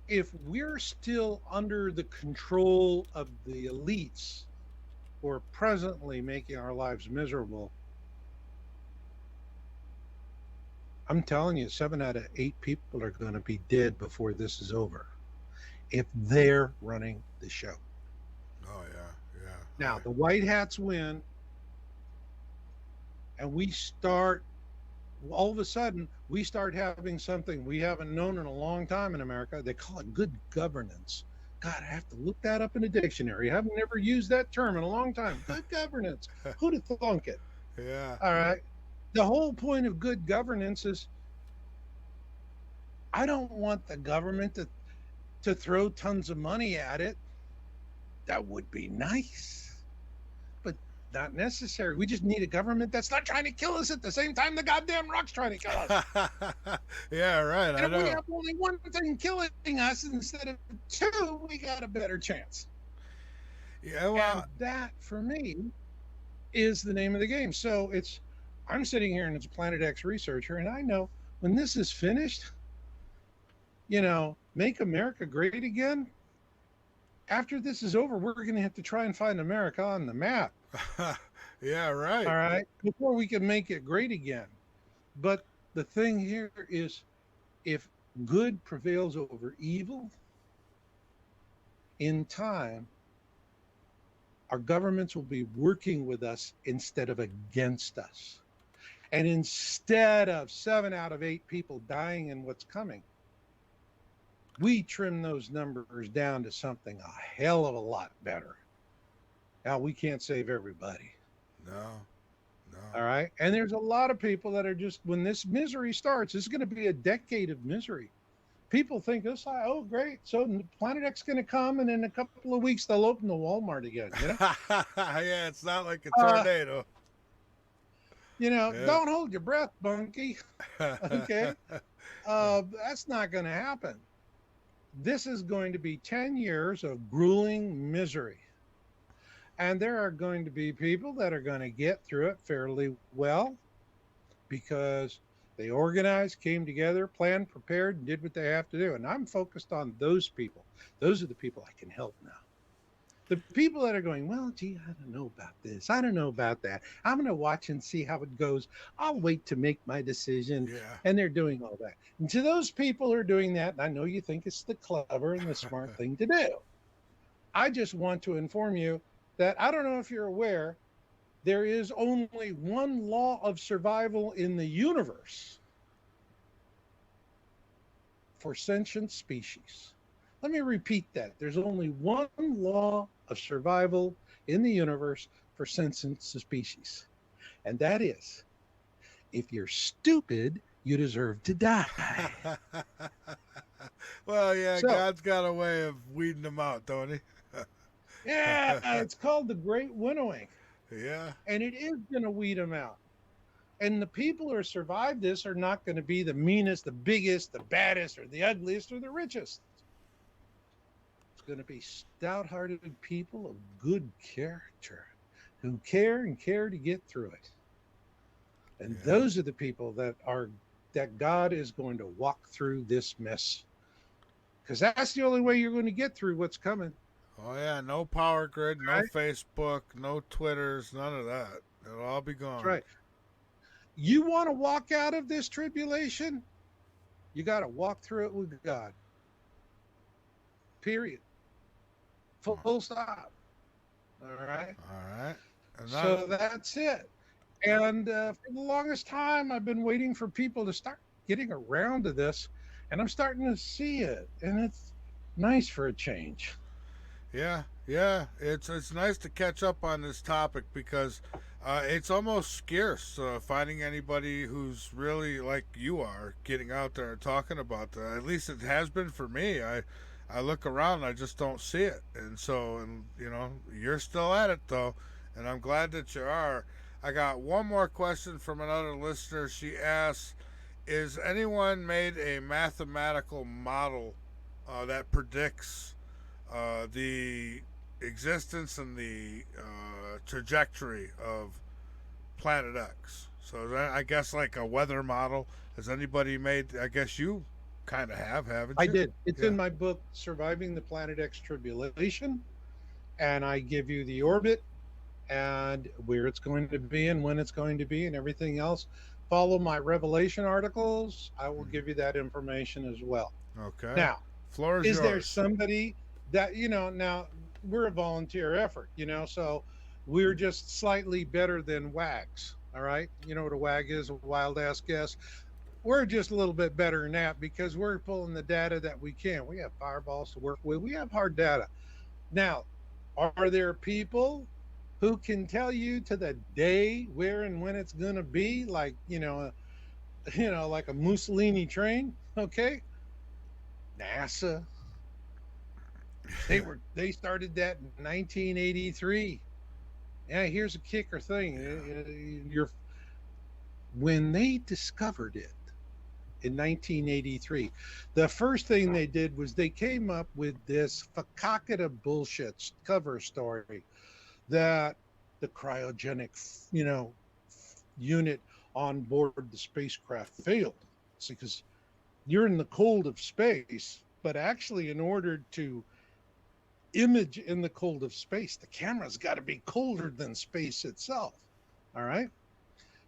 if we're still under the control of the elites who are presently making our lives miserable, I'm telling you, 7 out of 8 people are going to be dead before this is over if they're running the show. oh yeah, yeah. Now, the white hats win, and we start, all of a sudden, we start having something we haven't known in a long time in America. They call it good governance. God, I have to look that up in a dictionary. I haven't never used that term in a long time. Good governance. Who'd have thunk it? Yeah. All right. The whole point of good governance is I don't want the government to throw tons of money at it. That would be nice, but not necessary. We just need a government that's not trying to kill us at the same time the goddamn rock's trying to kill us. Yeah, right. And I if we know. have only one thing killing us instead of two, we got a better chance. Yeah, And well, that, for me, is the name of the game. So I'm sitting here and it's a Planet X researcher, and I know when this is finished, make America great again. After this is over, we're going to have to try and find America on the map. yeah, right. All right. Before we can make it great again. But the thing here is if good prevails over evil in time, our governments will be working with us instead of against us. And instead of 7 out of 8 people dying in what's coming, we trim those numbers down to something a hell of a lot better. Now, we can't save everybody. No, All no. right. And there's a lot of people that are just, when this misery starts, it's going to be a decade of misery. People think this, oh, great. So Planet X going to come, and in a couple of weeks, they'll open the Walmart again. Yeah, it's not like a Uh, tornado. Yeah. don't hold your breath, Bunky. Okay. That's not going to happen. This is going to be 10 years of grueling misery. And there are going to be people that are going to get through it fairly well because they organized, came together, planned, prepared, and did what they have to do. And I'm focused on those people. Those are the people I can help now. The people that are going, well, gee, I don't know about this. I don't know about that. I'm going to watch and see how it goes. I'll wait to make my decision. Yeah. And they're doing all that. And to those people who are doing that, and I know you think it's the clever and the smart thing to do, I just want to inform you that I don't know if you're aware, there is only one law of survival in the universe for sentient species. Let me repeat that. There's only one law of survival in the universe for sentient species, and that is if you're stupid, you deserve to die. Well, yeah, So, God's got a way of weeding them out, don't he? yeah, it's called the Great Winnowing, Yeah. and it is going to weed them out. And the people who survive this are not going to be the meanest, the biggest, the baddest, or the ugliest, or the richest. It's going to be stout hearted people of good character who care and care to get through it. And Yeah. those are the people that God is going to walk through this mess. Because that's the only way you're going to get through what's coming. Oh yeah, no power grid, no Right? Facebook, no Twitters, none of that. It'll all be That's gone. right. You want to walk out of this tribulation? You got to walk through it with God. Period. Full stop. All right. All right. And So that's it. And for the longest time, I've been waiting for people to start getting around to this, and I'm starting to see it, and it's nice for a change. yeah. It's nice to catch up on this topic because it's almost scarce finding anybody who's really like you are getting out there and talking about that. At least it has been for me. I look around, and I just don't see it, and so you're still at it though, and I'm glad that you are. I got one more question from another listener. She asks, "Is anyone made a mathematical model that predicts the existence and the trajectory of Planet X?" So that, I guess, like a weather model. Has anybody made? I guess you kind of have, haven't I you? did. It's Yeah. in my book, Surviving the Planet X Tribulation, and I give you the orbit and where it's going to be and when it's going to be and everything else. Follow my Revelation articles. I will give you that information as well. Okay. Now, Floor is is there yours. somebody that now we're a volunteer effort, so we're just slightly better than WAGs. All right, you know what a WAG is, a wild ass guess. We're just a little bit better than that because we're pulling the data that we can. We have fireballs to work with. We have hard data. Now, are there people who can tell you to the day where and when it's going to be, like like a Mussolini train? Okay, NASA. They started that in 1983. Yeah, here's a kicker thing. You're When they discovered it in 1983, the first thing they did was they came up with this fakakita bullshit cover story that the cryogenic, unit on board the spacecraft failed. It's because you're in the cold of space, but actually, in order to image in the cold of space, the camera's got to be colder than space itself. All right.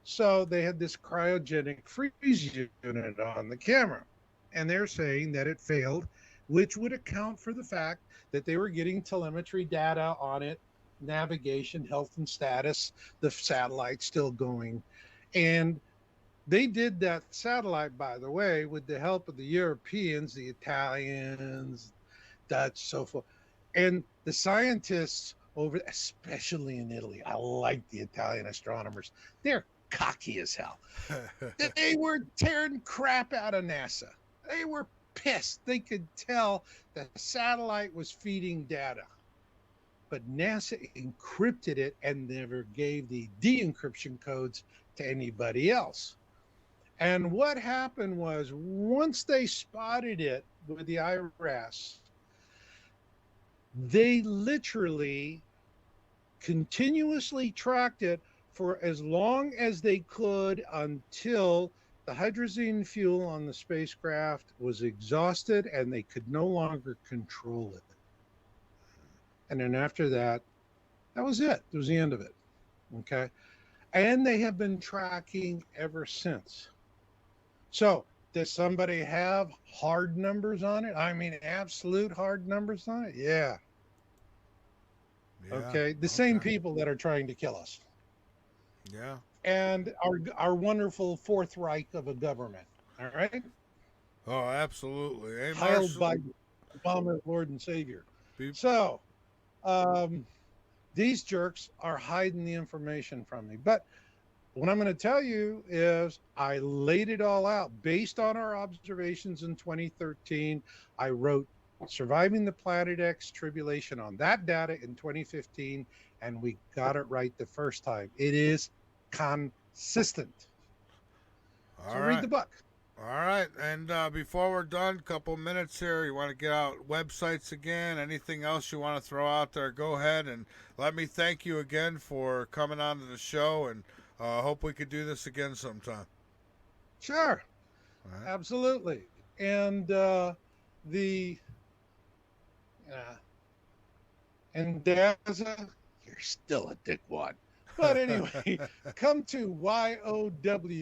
So they had this cryogenic freeze unit on the camera, and they're saying that it failed, which would account for the fact that they were getting telemetry data on it, navigation, health, and status, the satellite still going. And they did that satellite, by the way, with the help of the Europeans, the Italians, Dutch, so forth. And the scientists over, especially in Italy, I like the Italian astronomers. They're cocky as hell. They were tearing crap out of NASA. They were pissed. They could tell the satellite was feeding data. But NASA encrypted it and never gave the de-encryption codes to anybody else. And what happened was, once they spotted it with the IRAS, they literally continuously tracked it for as long as they could until the hydrazine fuel on the spacecraft was exhausted and they could no longer control it. And then after that, that was it. That was the end of it. Okay. And they have been tracking ever since. So, does somebody have hard numbers on it? I mean, absolute hard numbers on it? Yeah. Yeah. Okay. The same Okay. people that are trying to kill us. Yeah. And our wonderful Fourth Reich of a government. All right. Oh, absolutely. Hey, Hailed Marshall. by Obama, Lord and Savior. Be, So, um, these jerks are hiding the information from me. But what I'm going to tell you is I laid it all out based on our observations in 2013. I wrote Surviving the Planet X Tribulation on that data in 2015, and we got it right the first time. It is consistent. So all read right. the book. All right. And before we're done, couple minutes here. You want to get out websites again? Anything else you want to throw out there? Go ahead and let me thank you again for coming on to the show, and hope we could do this again sometime. Sure, All right. absolutely. And the uh, and Daza, you're still a dickwad. But anyway, come to YOWUSA.com.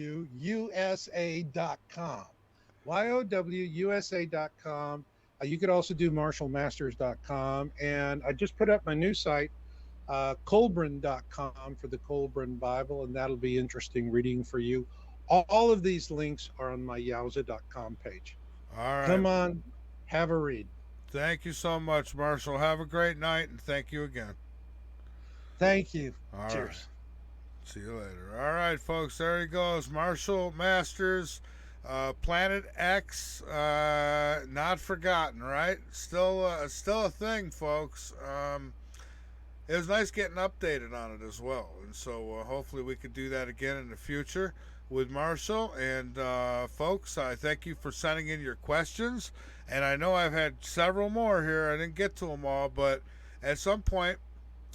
YOWUSA.com. You could also do marshallmasters.com. And I just put up my new site, Colburn.com, for the Colburn Bible, and that'll be interesting reading for you. All of these links are on my Yowza.com page. All right. Come on, have a read. Thank you so much, Marshall. Have a great night, and thank you again. Thank you. All Cheers. right. See you later. All right, folks. There he goes. Marshall Masters, Planet X, not forgotten, right? Still a thing, folks. It was nice getting updated on it as well, and so hopefully we could do that again in the future with Marshall. And folks, I thank you for sending in your questions. And I know I've had several more here. I didn't get to them all, but at some point,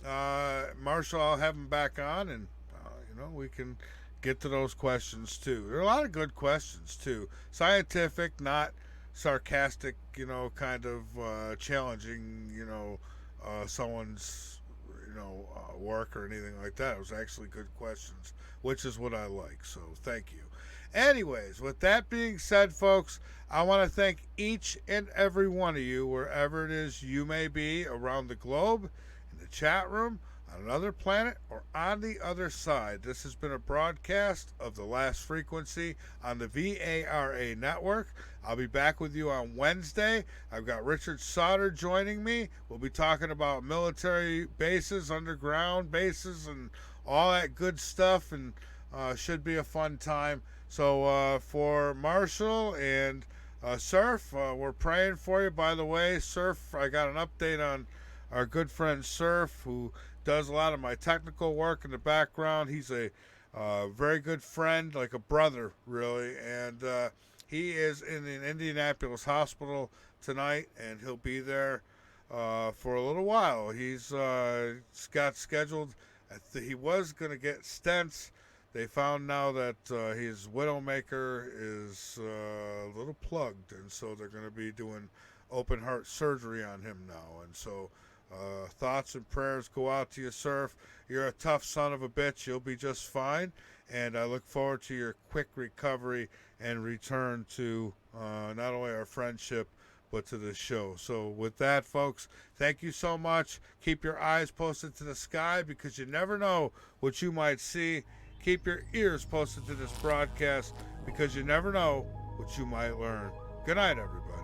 Marshall, I'll have him back on, and we can get to those questions too. There are a lot of good questions too, scientific, not sarcastic. Kind of challenging. Someone's work or anything like that. It was actually good questions, which is what I like. So thank you. Anyways, with that being said, folks, I want to thank each and every one of you, wherever it is you may be around the globe, in the chat room, on another planet, or on the other side. This has been a broadcast of The Last Frequency on the VARA network. I'll be back with you on Wednesday. I've got Richard Sauter joining me. We'll be talking about military bases, underground bases, and all that good stuff, and should be a fun time. So for Marshall and Surf, we're praying for you. By the way, Surf, I got an update on our good friend Surf, who does a lot of my technical work in the background. He's a very good friend, like a brother, really. And he is in an Indianapolis hospital tonight, and he'll be there for a little while. He's got scheduled. He was going to get stents. They found now that his widowmaker is a little plugged, and so they're going to be doing open heart surgery on him now. And so thoughts and prayers go out to you, Surf. You're a tough son of a bitch. You'll be just fine. And I look forward to your quick recovery and return to not only our friendship, but to the show. So with that, folks, thank you so much. Keep your eyes posted to the sky, because you never know what you might see. Keep your ears posted to this broadcast, because you never know what you might learn. Good night, everybody.